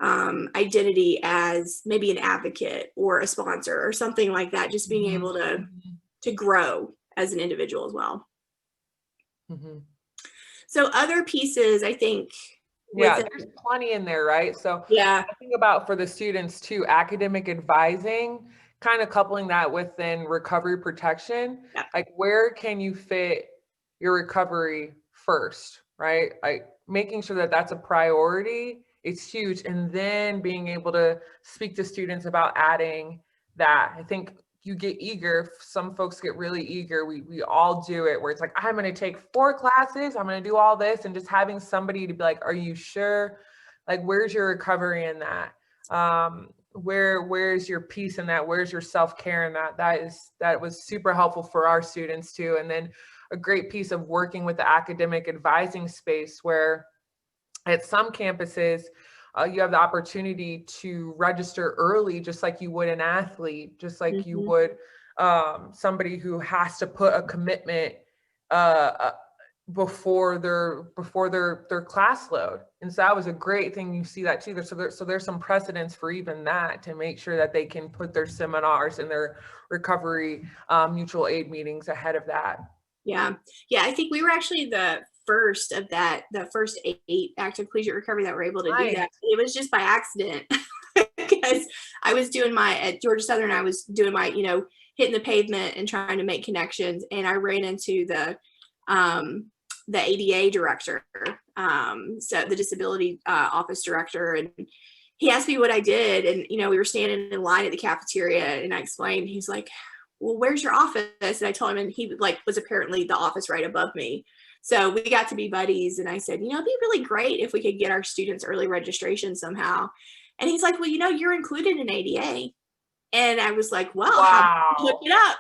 identity as maybe an advocate or a sponsor or something like that, just being able to grow as an individual as well. So other pieces, I think. Yeah, there's plenty in there, right? So yeah, I think about for the students too, academic advising, kind of coupling that within recovery protection. Yeah. Like, where can you fit your recovery first, right? Like making sure that that's a priority is huge. And then being able to speak to students about adding that. I think you get eager. Some folks get really eager. We all do it where it's like, I'm going to take 4 classes. I'm going to do all this. And just having somebody to be like, are you sure? Like, where's your recovery in that? Where's your peace in that? Where's your self-care in that? That was super helpful for our students too. And then a great piece of working with the academic advising space, where at some campuses, you have the opportunity to register early, just like you would an athlete, just like you would somebody who has to put a commitment before their class load. And so that was a great thing. You see that too. So there's some precedence for even that, to make sure that they can put their seminars and their recovery mutual aid meetings ahead of that. Yeah. I think we were actually the first of the first 8 active collegiate recovery that were able to do that. It was just by accident because I was doing at Georgia Southern, I was doing my, hitting the pavement and trying to make connections. And I ran into the ADA director, so the disability office director, and he asked me what I did. And, we were standing in line at the cafeteria and I explained, he's like, well, where's your office? And I told him, and he was apparently the office right above me. So we got to be buddies. And I said, it'd be really great if we could get our students early registration somehow. And he's like, well, you're included in ADA. And I was like, well, wow. How do you look it up?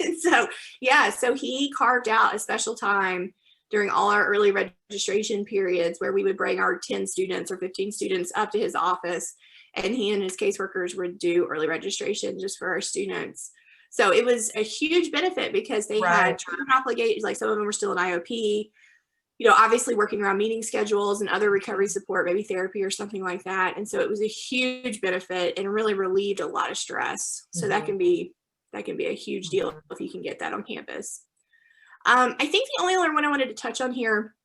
And so, yeah, so he carved out a special time during all our early registration periods where we would bring our 10 students or 15 students up to his office, and he and his caseworkers would do early registration just for our students. So it was a huge benefit because they had treatment obligations, like some of them were still in IOP, obviously working around meeting schedules and other recovery support, maybe therapy or something like that. And so it was a huge benefit and really relieved a lot of stress. So that can be a huge deal if you can get that on campus. I think the only other one I wanted to touch on here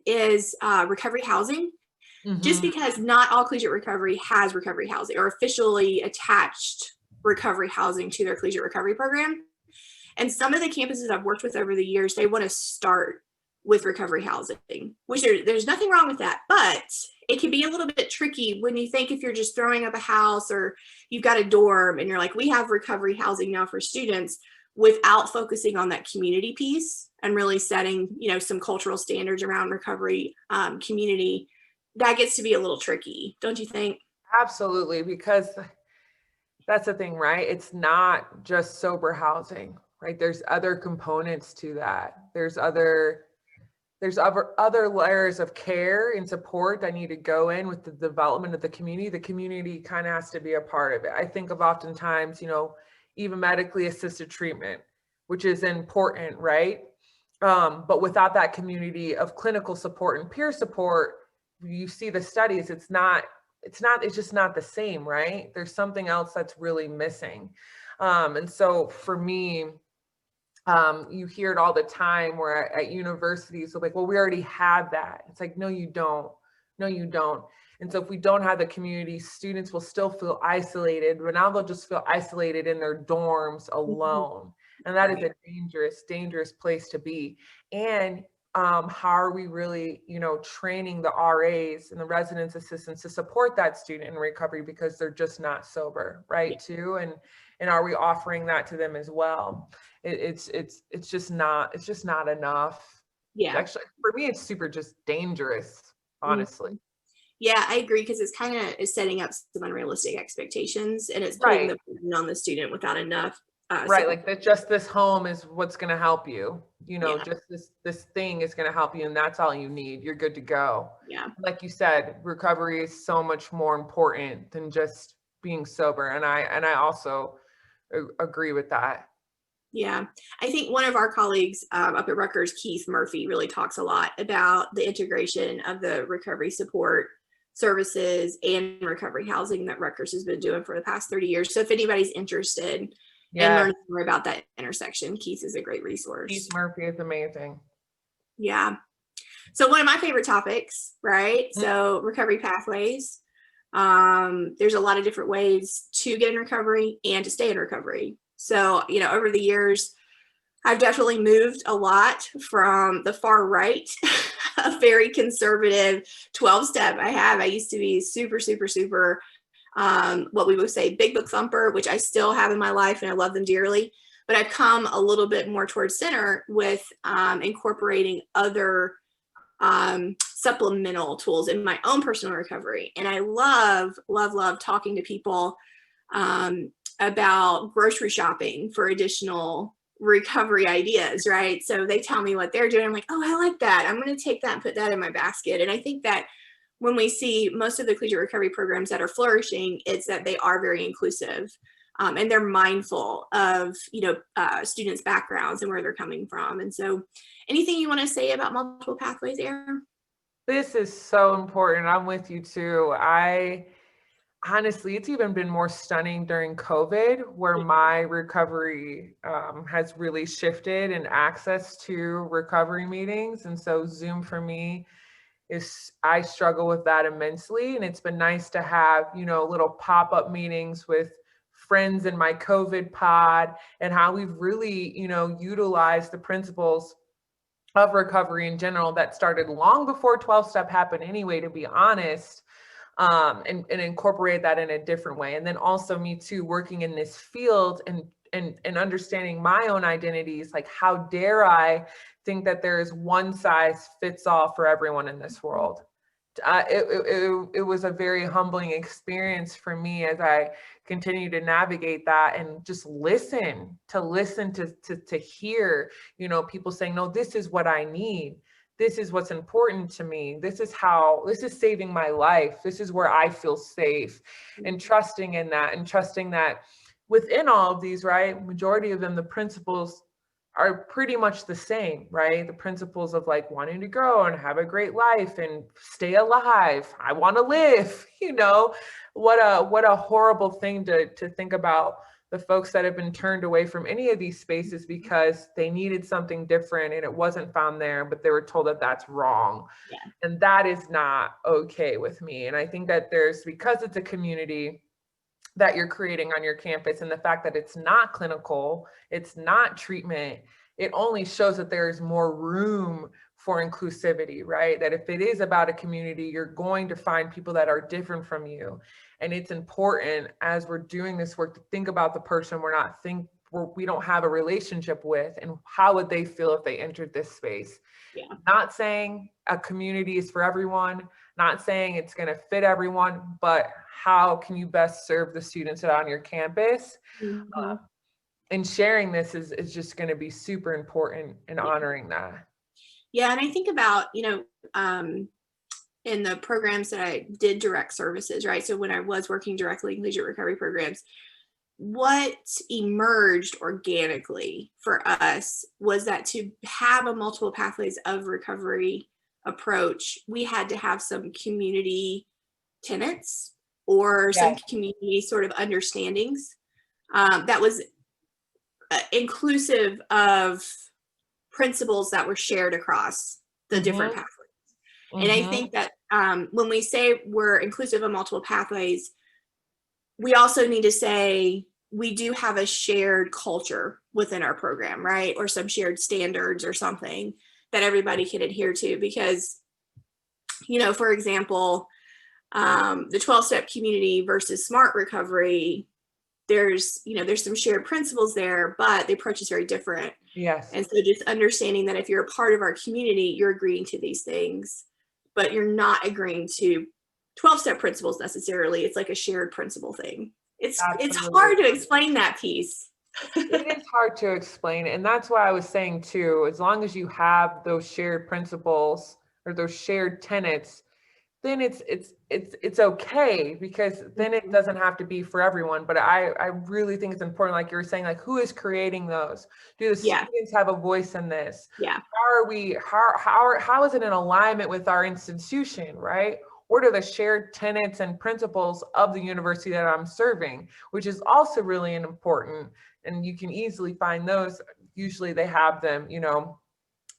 is recovery housing, just because not all collegiate recovery has recovery housing or officially attached recovery housing to their collegiate recovery program. And some of the campuses I've worked with over the years, they want to start with recovery housing, which there's nothing wrong with that, but it can be a little bit tricky when you think if you're just throwing up a house or you've got a dorm and you're like, we have recovery housing now for students, without focusing on that community piece and really setting, some cultural standards around recovery community. That gets to be a little tricky, don't you think? Absolutely, because that's the thing, right? It's not just sober housing, right? There's other components to that. There's other layers of care and support that need to go in with the development of the community. The community kind of has to be a part of it. I think of oftentimes, even medically assisted treatment, which is important, right? But without that community of clinical support and peer support, you see the studies, it's just not the same, right? There's something else that's really missing. And so for me, you hear it all the time where at universities, they're like, well, we already have that. It's like, no, you don't. No, you don't. And so if we don't have the community, students will still feel isolated, but now they'll just feel isolated in their dorms alone. And that is a dangerous, dangerous place to be. And how are we really, training the RAs and the residence assistants to support that student in recovery because they're just not sober, right? Too. And are we offering that to them as well? It's just not enough. Yeah. Actually, for me, it's super just dangerous, honestly. Yeah, I agree, because it's kind of setting up some unrealistic expectations, and it's putting the burden on the student without enough. Like that, just this home is what's going to help you. Just this thing is going to help you, and that's all you need. You're good to go. Yeah. Like you said, recovery is so much more important than just being sober, and I also agree with that. Yeah, I think one of our colleagues up at Rutgers, Keith Murphy, really talks a lot about the integration of the recovery support services and recovery housing that Rutgers has been doing for the past 30 years. So if anybody's interested in learning more about that intersection, Keith is a great resource. Keith Murphy is amazing. Yeah. So one of my favorite topics, right? So recovery pathways. There's a lot of different ways to get in recovery and to stay in recovery. So, over the years, I've definitely moved a lot from the far right, a very conservative 12-step. I used to be super, super, super, what we would say big book thumper, which I still have in my life and I love them dearly. But I've come a little bit more towards center with incorporating other supplemental tools in my own personal recovery. And I love, love, love talking to people about grocery shopping for additional recovery ideas, right? So they tell me what they're doing. I'm like, oh, I like that. I'm going to take that and put that in my basket. And I think that when we see most of the collegiate recovery programs that are flourishing, it's that they are very inclusive and they're mindful of, students' backgrounds and where they're coming from. And so anything you want to say about multiple pathways, Aaron? This is so important. I'm with you too. honestly, it's even been more stunning during COVID, where my recovery has really shifted and access to recovery meetings. And so Zoom for me I struggle with that immensely. And it's been nice to have, little pop-up meetings with friends in my COVID pod, and how we've really, utilized the principles of recovery in general that started long before 12-step happened anyway, to be honest, and incorporate that in a different way. And then also me too, working in this field and understanding my own identities, like how dare I think that there is one size fits all for everyone in this world. It was a very humbling experience for me as I continue to navigate that and just listen to hear, people saying, no, this is what I need. This is what's important to me. This is saving my life. This is where I feel safe, and trusting in that, and trusting that within all of these, right, majority of them, the principles are pretty much the same, right? The principles of like wanting to grow and have a great life and stay alive. I want to live, what a horrible thing to think about the folks that have been turned away from any of these spaces because they needed something different and it wasn't found there, but they were told that that's wrong. Yeah. And that is not okay with me. And I think that because it's a community that you're creating on your campus, and the fact that it's not clinical, it's not treatment, it only shows that there's more room for inclusivity, right? That if it is about a community, you're going to find people that are different from you. And it's important as we're doing this work to think about the person we don't have a relationship with, and how would they feel if they entered this space? Yeah. Not saying a community is for everyone, not saying it's going to fit everyone, but how can you best serve the students that are on your campus? Mm-hmm. And sharing this is just going to be super important in honoring that. Yeah, and I think about, in the programs that I did direct services, right? So when I was working directly in collegiate recovery programs, what emerged organically for us was that to have a multiple pathways of recovery approach, we had to have some community tenets or some community sort of understandings that was inclusive of principles that were shared across the different pathways. And I think that when we say we're inclusive of multiple pathways, we also need to say we do have a shared culture within our program, right? Or some shared standards or something that everybody can adhere to. Because, for example, the 12-step community versus SMART recovery, there's some shared principles there, but the approach is very different. Yes. And so just understanding that if you're a part of our community, you're agreeing to these things, but you're not agreeing to 12-step principles necessarily. It's like a shared principle thing. It's hard to explain that piece. It is hard to explain. And that's why I was saying too, as long as you have those shared principles or those shared tenets, then it's okay, because then it doesn't have to be for everyone. But I really think it's important, like you were saying, like, who is creating those? Do the students have a voice in this? Yeah. How is it in alignment with our institution, right? What are the shared tenets and principles of the university that I'm serving, which is also really important. And you can easily find those. Usually they have them,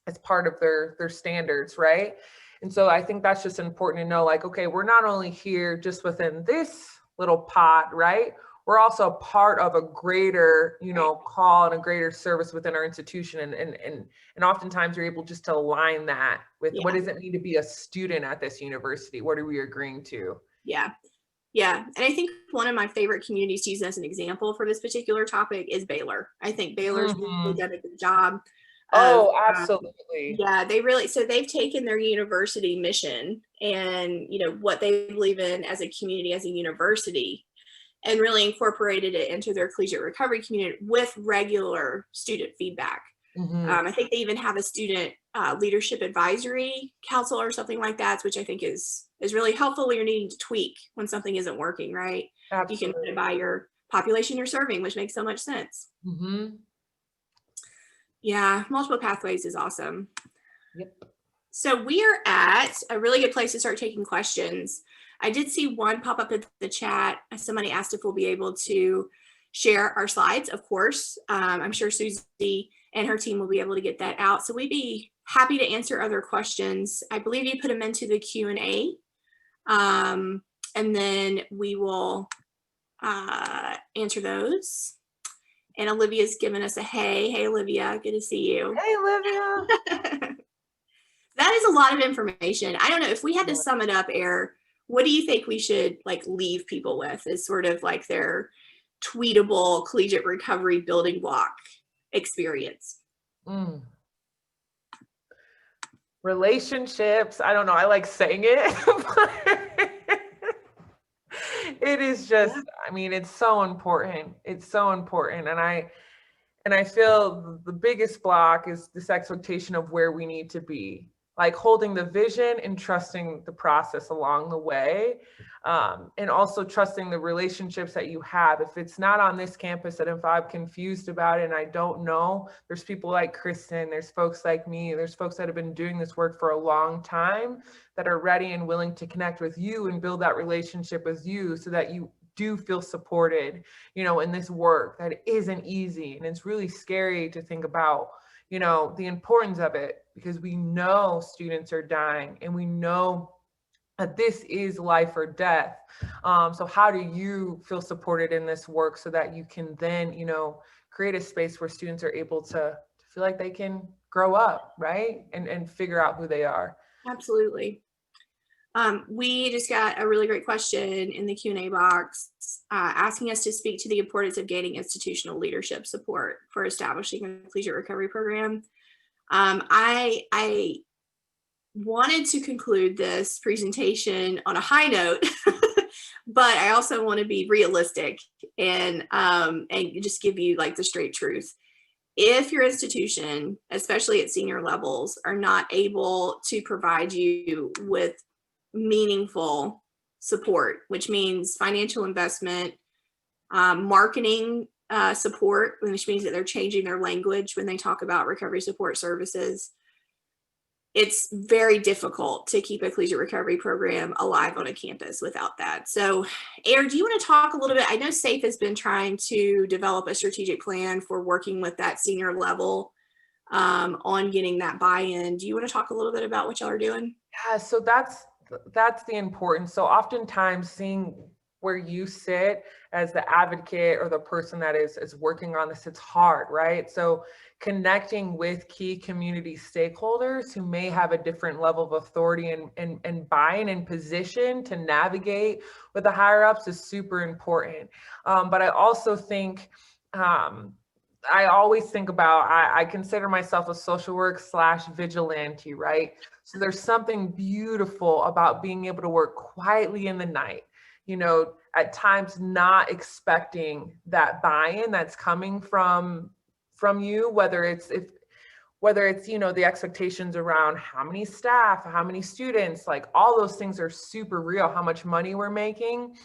as part of their standards, right? And so I think that's just important to know, like, okay, we're not only here just within this little pot, right? We're also part of a greater, call and a greater service within our institution. And oftentimes you're able just to align that with what does it mean to be a student at this university? What are we agreeing to? Yeah. Yeah. And I think one of my favorite communities to use as an example for this particular topic is Baylor. I think Baylor's really done a good job. Oh, absolutely. So they've taken their university mission and, what they believe in as a community, as a university, and really incorporated it into their collegiate recovery community with regular student feedback. I think they even have a student leadership advisory council or something like that, which I think is really helpful when you're needing to tweak when something isn't working, right? Absolutely. You can put it by your population you're serving, which makes so much sense. Yeah, multiple pathways is awesome. Yep. So we are at a really good place to start taking questions. I did see one pop up in the chat. Somebody asked if we'll be able to share our slides. Of course, I'm sure Susie and her team will be able to get that out. So we'd be happy to answer other questions. I believe you put them into the Q&A, and then we will answer those. And Olivia's given us a hey. Hey, Olivia, good to see you. Hey, Olivia. That is a lot of information. I don't know if we had to sum it up, Air, what do you think we should like leave people with as sort of like their tweetable collegiate recovery building block experience? Relationships. I don't know. I like saying it. It is just, I mean, it's so important. It's so important. And I feel the biggest block is this expectation of where we need to be, like holding the vision and trusting the process along the way. And also trusting the relationships that you have. If it's not on this campus, and if I'm confused about it and I don't know, there's people like Kristen, there's folks like me, there's folks that have been doing this work for a long time that are ready and willing to connect with you and build that relationship with you so that you do feel supported, you know, in this work that isn't easy. And it's really scary to think about, you know, the importance of it, because we know students are dying and we know that this is life or death. So how do you feel supported in this work so that you can then, you know, create a space where students are able to feel like they can grow up, right? And figure out who they are. Absolutely. We just got a really great question in the Q&A box asking us to speak to the importance of gaining institutional leadership support for establishing a collegiate recovery program. I wanted to conclude this presentation on a high note, but I also want to be realistic and just give you like the straight truth. If your institution, especially at senior levels, are not able to provide you with meaningful support, which means financial investment, marketing support, which means that they're changing their language when they talk about recovery support services, it's very difficult to keep a collegiate recovery program alive on a campus without that. So, Air, do you want to talk a little bit? I know SAFE has been trying to develop a strategic plan for working with that senior level on getting that buy-in. Do you want to talk a little bit about what y'all are doing? Yeah, so that's the importance. So oftentimes seeing where you sit as the advocate or the person that is working on this, it's hard, right? So connecting with key community stakeholders who may have a different level of authority and buy-in and position to navigate with the higher ups is super important. But I also think, I always think about, I consider myself a social work / vigilante, right? So there's something beautiful about being able to work quietly in the night, you know, at times not expecting that buy-in that's coming from you, whether it's, you know, the expectations around how many staff, how many students, like all those things are super real, how much money we're making.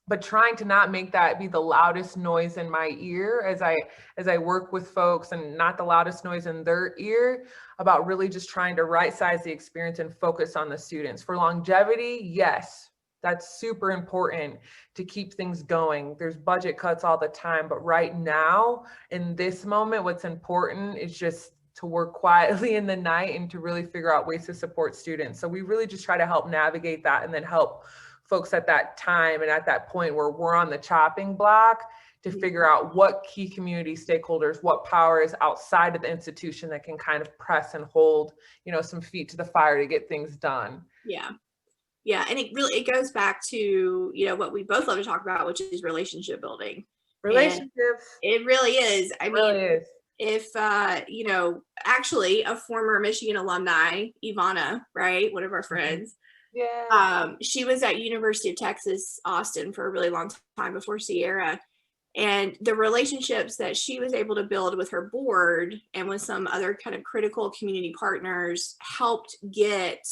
But trying to not make that be the loudest noise in my ear as I work with folks, and not the loudest noise in their ear, about really just trying to right size the experience and focus on the students. For longevity, yes, that's super important to keep things going. There's budget cuts all the time, but right now, in this moment, what's important is just to work quietly in the night and to really figure out ways to support students. So we really just try to help navigate that and then help folks at that time and at that point where we're on the chopping block to figure out what key community stakeholders, what power is outside of the institution that can kind of press and hold, you know, some feet to the fire to get things done. Yeah. Yeah. And it goes back to, you know, what we both love to talk about, which is relationship building. Relationships. And it really is. I mean, is. If, you know, actually a former Michigan alumni, Ivana, right? One of our friends. Yeah. She was at University of Texas, Austin for a really long time before Sierra. And the relationships that she was able to build with her board and with some other kind of critical community partners helped get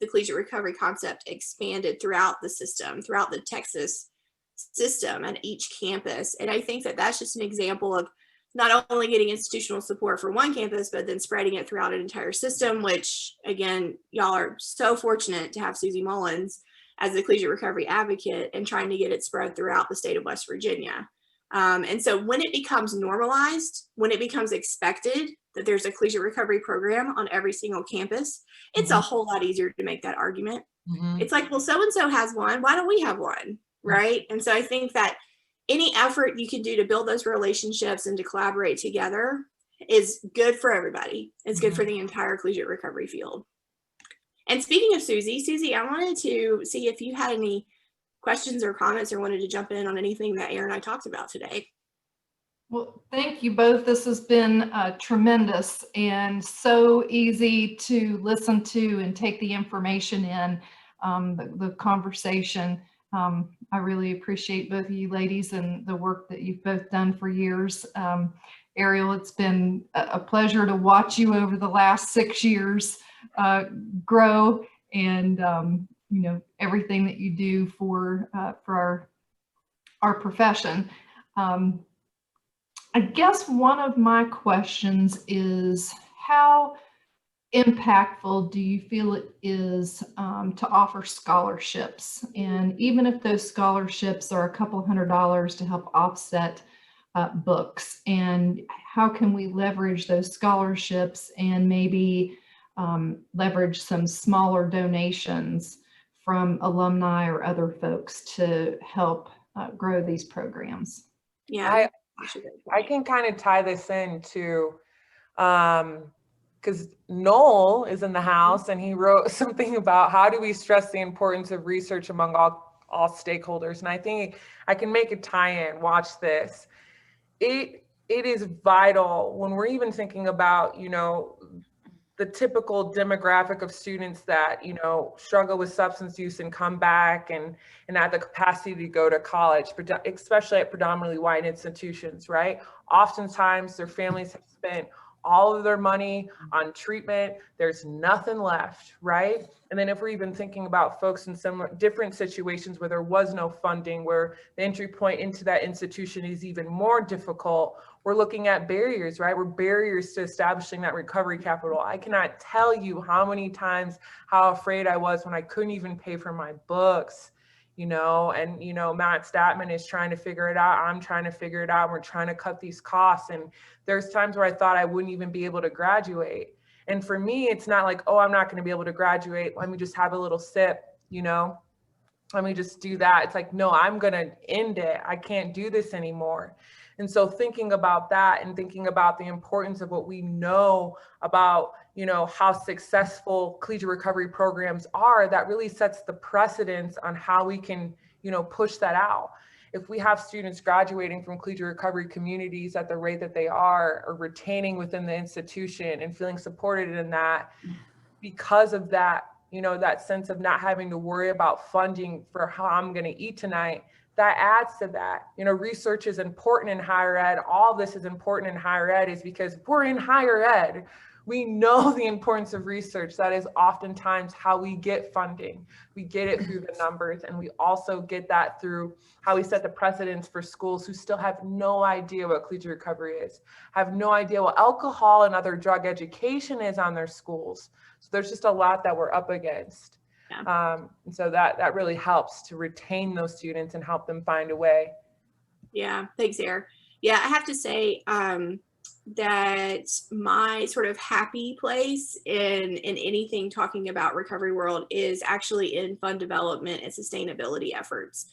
the collegiate recovery concept expanded throughout the system, throughout the Texas system and each campus. And I think that that's just an example of not only getting institutional support for one campus, but then spreading it throughout an entire system, which again, y'all are so fortunate to have Susie Mullins as a collegiate recovery advocate and trying to get it spread throughout the state of West Virginia. And so when it becomes normalized, when it becomes expected that there's a collegiate recovery program on every single campus, it's a whole lot easier to make that argument. It's like, well, so-and-so has one, why don't we have one, right? And so I think that any effort you can do to build those relationships and to collaborate together is good for everybody. It's good for the entire collegiate recovery field. And speaking of Susie, I wanted to see if you had any questions or comments or wanted to jump in on anything that Aaron and I talked about today. Well, thank you both. This has been tremendous and so easy to listen to and take the information in, the conversation. I really appreciate both of you ladies and the work that you've both done for years. Ariel, it's been a pleasure to watch you over the last 6 years grow, and you know, everything that you do for our profession. I guess one of my questions is, how impactful do you feel it is to offer scholarships? And even if those scholarships are a couple $100 to help offset books, and how can we leverage those scholarships and maybe leverage some smaller donations from alumni or other folks to help grow these programs? Yeah, I can kind of tie this in to, because Noel is in the house and he wrote something about how do we stress the importance of research among all stakeholders. And I think I can make a tie-in. Watch this. It is vital when we're even thinking about, you know, the typical demographic of students that, you know, struggle with substance use and come back and have the capacity to go to college, especially at predominantly white institutions, right? Oftentimes their families have spent all of their money on treatment. There's nothing left, right? And then if we're even thinking about folks in some different situations where there was no funding, where the entry point into that institution is even more difficult, we're looking at barriers, right? We're barriers to establishing that recovery capital. I cannot tell you how many times how afraid I was when I couldn't even pay for my books, you know, and, you know, Matt Statman is trying to figure it out. I'm trying to figure it out. And we're trying to cut these costs. And there's times where I thought I wouldn't even be able to graduate. And for me, it's not like, oh, I'm not going to be able to graduate. Let me just have a little sip, you know, let me just do that. It's like, no, I'm going to end it. I can't do this anymore. And so thinking about that and thinking about the importance of what we know about, you know, how successful collegiate recovery programs are, that really sets the precedence on how we can, you know, push that out. If we have students graduating from collegiate recovery communities at the rate that they are, or retaining within the institution and feeling supported in that, because of that, you know, that sense of not having to worry about funding for how I'm going to eat tonight, that adds to that. You know, research is important in higher ed. All this is important in higher ed is because we're in higher ed. We know the importance of research. That is oftentimes how we get funding. We get it through the numbers, and we also get that through how we set the precedents for schools who still have no idea what collegiate recovery is, have no idea what alcohol and other drug education is on their schools. So there's just a lot that we're up against. Yeah. And so that really helps to retain those students and help them find a way. Yeah, thanks, Eric. Yeah, I have to say that my sort of happy place in anything talking about recovery world is actually in fund development and sustainability efforts.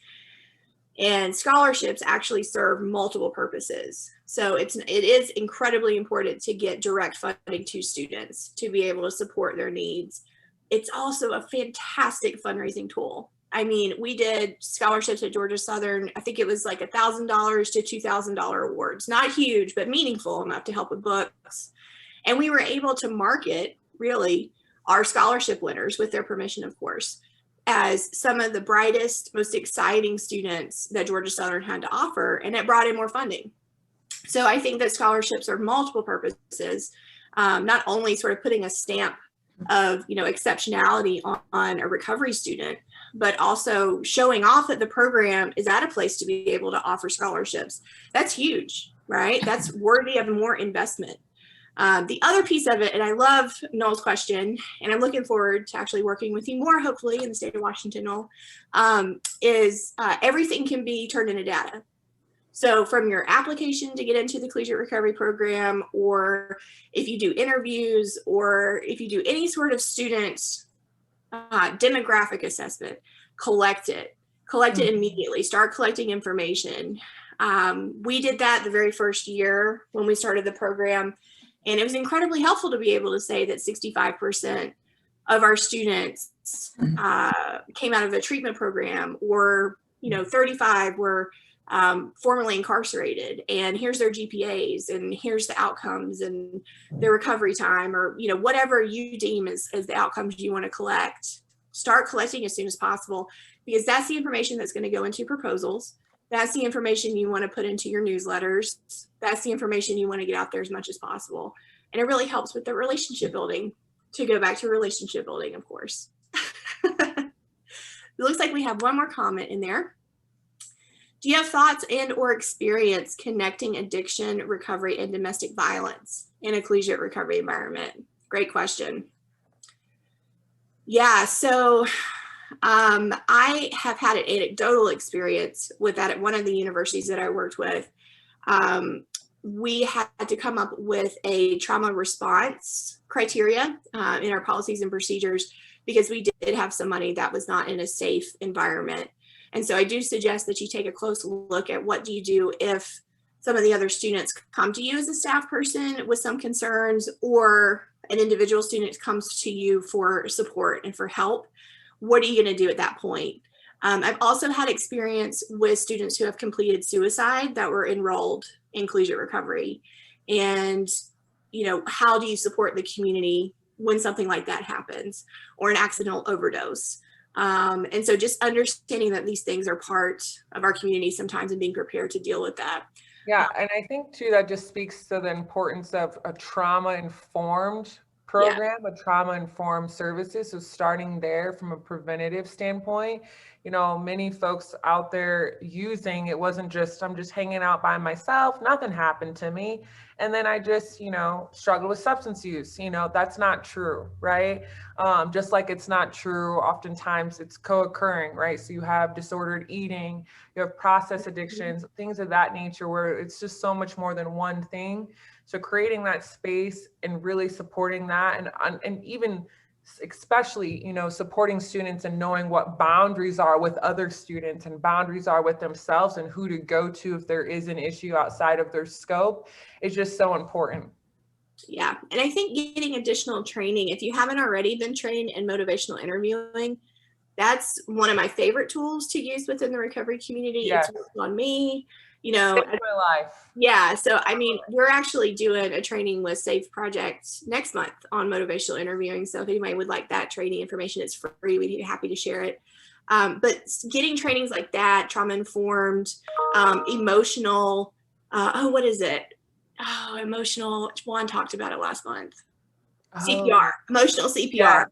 And scholarships actually serve multiple purposes. So it is incredibly important to get direct funding to students to be able to support their needs. It's also a fantastic fundraising tool. I mean, we did scholarships at Georgia Southern. I think it was like $1,000 to $2,000 awards. Not huge, but meaningful enough to help with books. And we were able to market, really, our scholarship winners, with their permission, of course, as some of the brightest, most exciting students that Georgia Southern had to offer, and it brought in more funding. So I think that scholarships serve multiple purposes, not only sort of putting a stamp of, you know, exceptionality on a recovery student, but also showing off that the program is at a place to be able to offer scholarships. That's huge, right? That's worthy of more investment. The other piece of it, and I love Noel's question, and I'm looking forward to actually working with you more, hopefully, in the state of Washington, Noel, is everything can be turned into data. So from your application to get into the Collegiate Recovery Program, or if you do interviews, or if you do any sort of student demographic assessment, collect it immediately, start collecting information. We did that the very first year when we started the program, and it was incredibly helpful to be able to say that 65% of our students came out of a treatment program, or 35 were formerly incarcerated, and here's their GPAs, and here's the outcomes and their recovery time, or whatever you deem as the outcomes you want to collect. Start collecting as soon as possible, because that's the information that's going to go into proposals. That's the information you want to put into your newsletters. That's the information you want to get out there as much as possible. And it really helps with the relationship building, to go back to relationship building, of course. It looks like we have one more comment in there. Do you have thoughts and or experience connecting addiction, recovery, and domestic violence in a collegiate recovery environment? Great question. Yeah, so I have had an anecdotal experience with that at one of the universities that I worked with. We had to come up with a trauma response criteria in our policies and procedures, because we did have somebody that was not in a safe environment. And so I do suggest that you take a close look at what do you do if some of the other students come to you as a staff person with some concerns, or an individual student comes to you for support and for help. What are you going to do at that point? I've also had experience with students who have completed suicide that were enrolled in collegiate recovery. And, how do you support the community when something like that happens, or an accidental overdose? And so just understanding that these things are part of our community sometimes, and being prepared to deal with that. Yeah, and I think too, that just speaks to the importance of a trauma-informed program, a trauma-informed services. So starting there from a preventative standpoint, many folks out there using, it wasn't just, I'm just hanging out by myself, nothing happened to me, and then I just, struggle with substance use. That's not true, right? Just like it's not true, oftentimes it's co-occurring, right? So you have disordered eating, you have process addictions, things of that nature, where it's just so much more than one thing. So creating that space and really supporting that, and even especially, supporting students and knowing what boundaries are with other students and boundaries are with themselves, and who to go to if there is an issue outside of their scope, is just so important. Yeah, and I think getting additional training, if you haven't already been trained in motivational interviewing, that's one of my favorite tools to use within the recovery community. Yes. It's worked on me. Saved my life. Yeah, so I mean, we're actually doing a training with Safe Project next month on motivational interviewing. So if anybody would like that training information, it's free. We'd be happy to share it. But getting trainings like that, trauma-informed, emotional, what is it? Oh, emotional, Juan talked about it last month. CPR, emotional CPR. Yeah.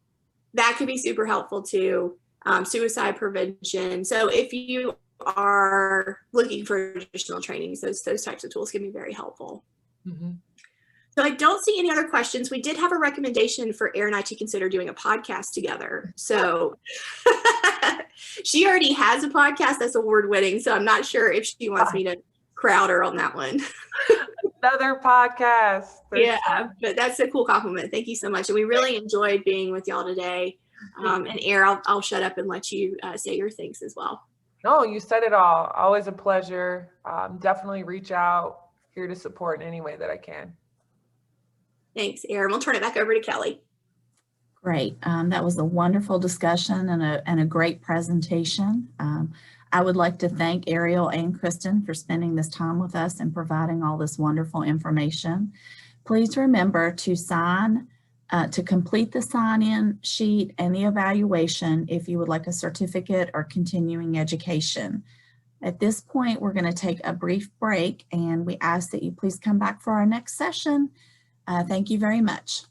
That could be super helpful too. Suicide prevention. So if you are looking for additional trainings, those types of tools can be very helpful. Mm-hmm. So I don't see any other questions. We did have a recommendation for Erin and I to consider doing a podcast together. So she already has a podcast that's award-winning, so I'm not sure if she wants me to crowd her on that one. Another podcast. Yeah, but that's a cool compliment. Thank you so much. And we really enjoyed being with y'all today. And Erin, I'll shut up and let you say your things as well. No, you said it all. Always a pleasure. Definitely reach out. Here to support in any way that I can. Thanks, Erin. We'll turn it back over to Kellie. Great. That was a wonderful discussion and a great presentation. I would like to thank Ariel and Kristen for spending this time with us and providing all this wonderful information. Please remember to to complete the sign-in sheet and the evaluation if you would like a certificate or continuing education. At this point, we're going to take a brief break, and we ask that you please come back for our next session. Thank you very much.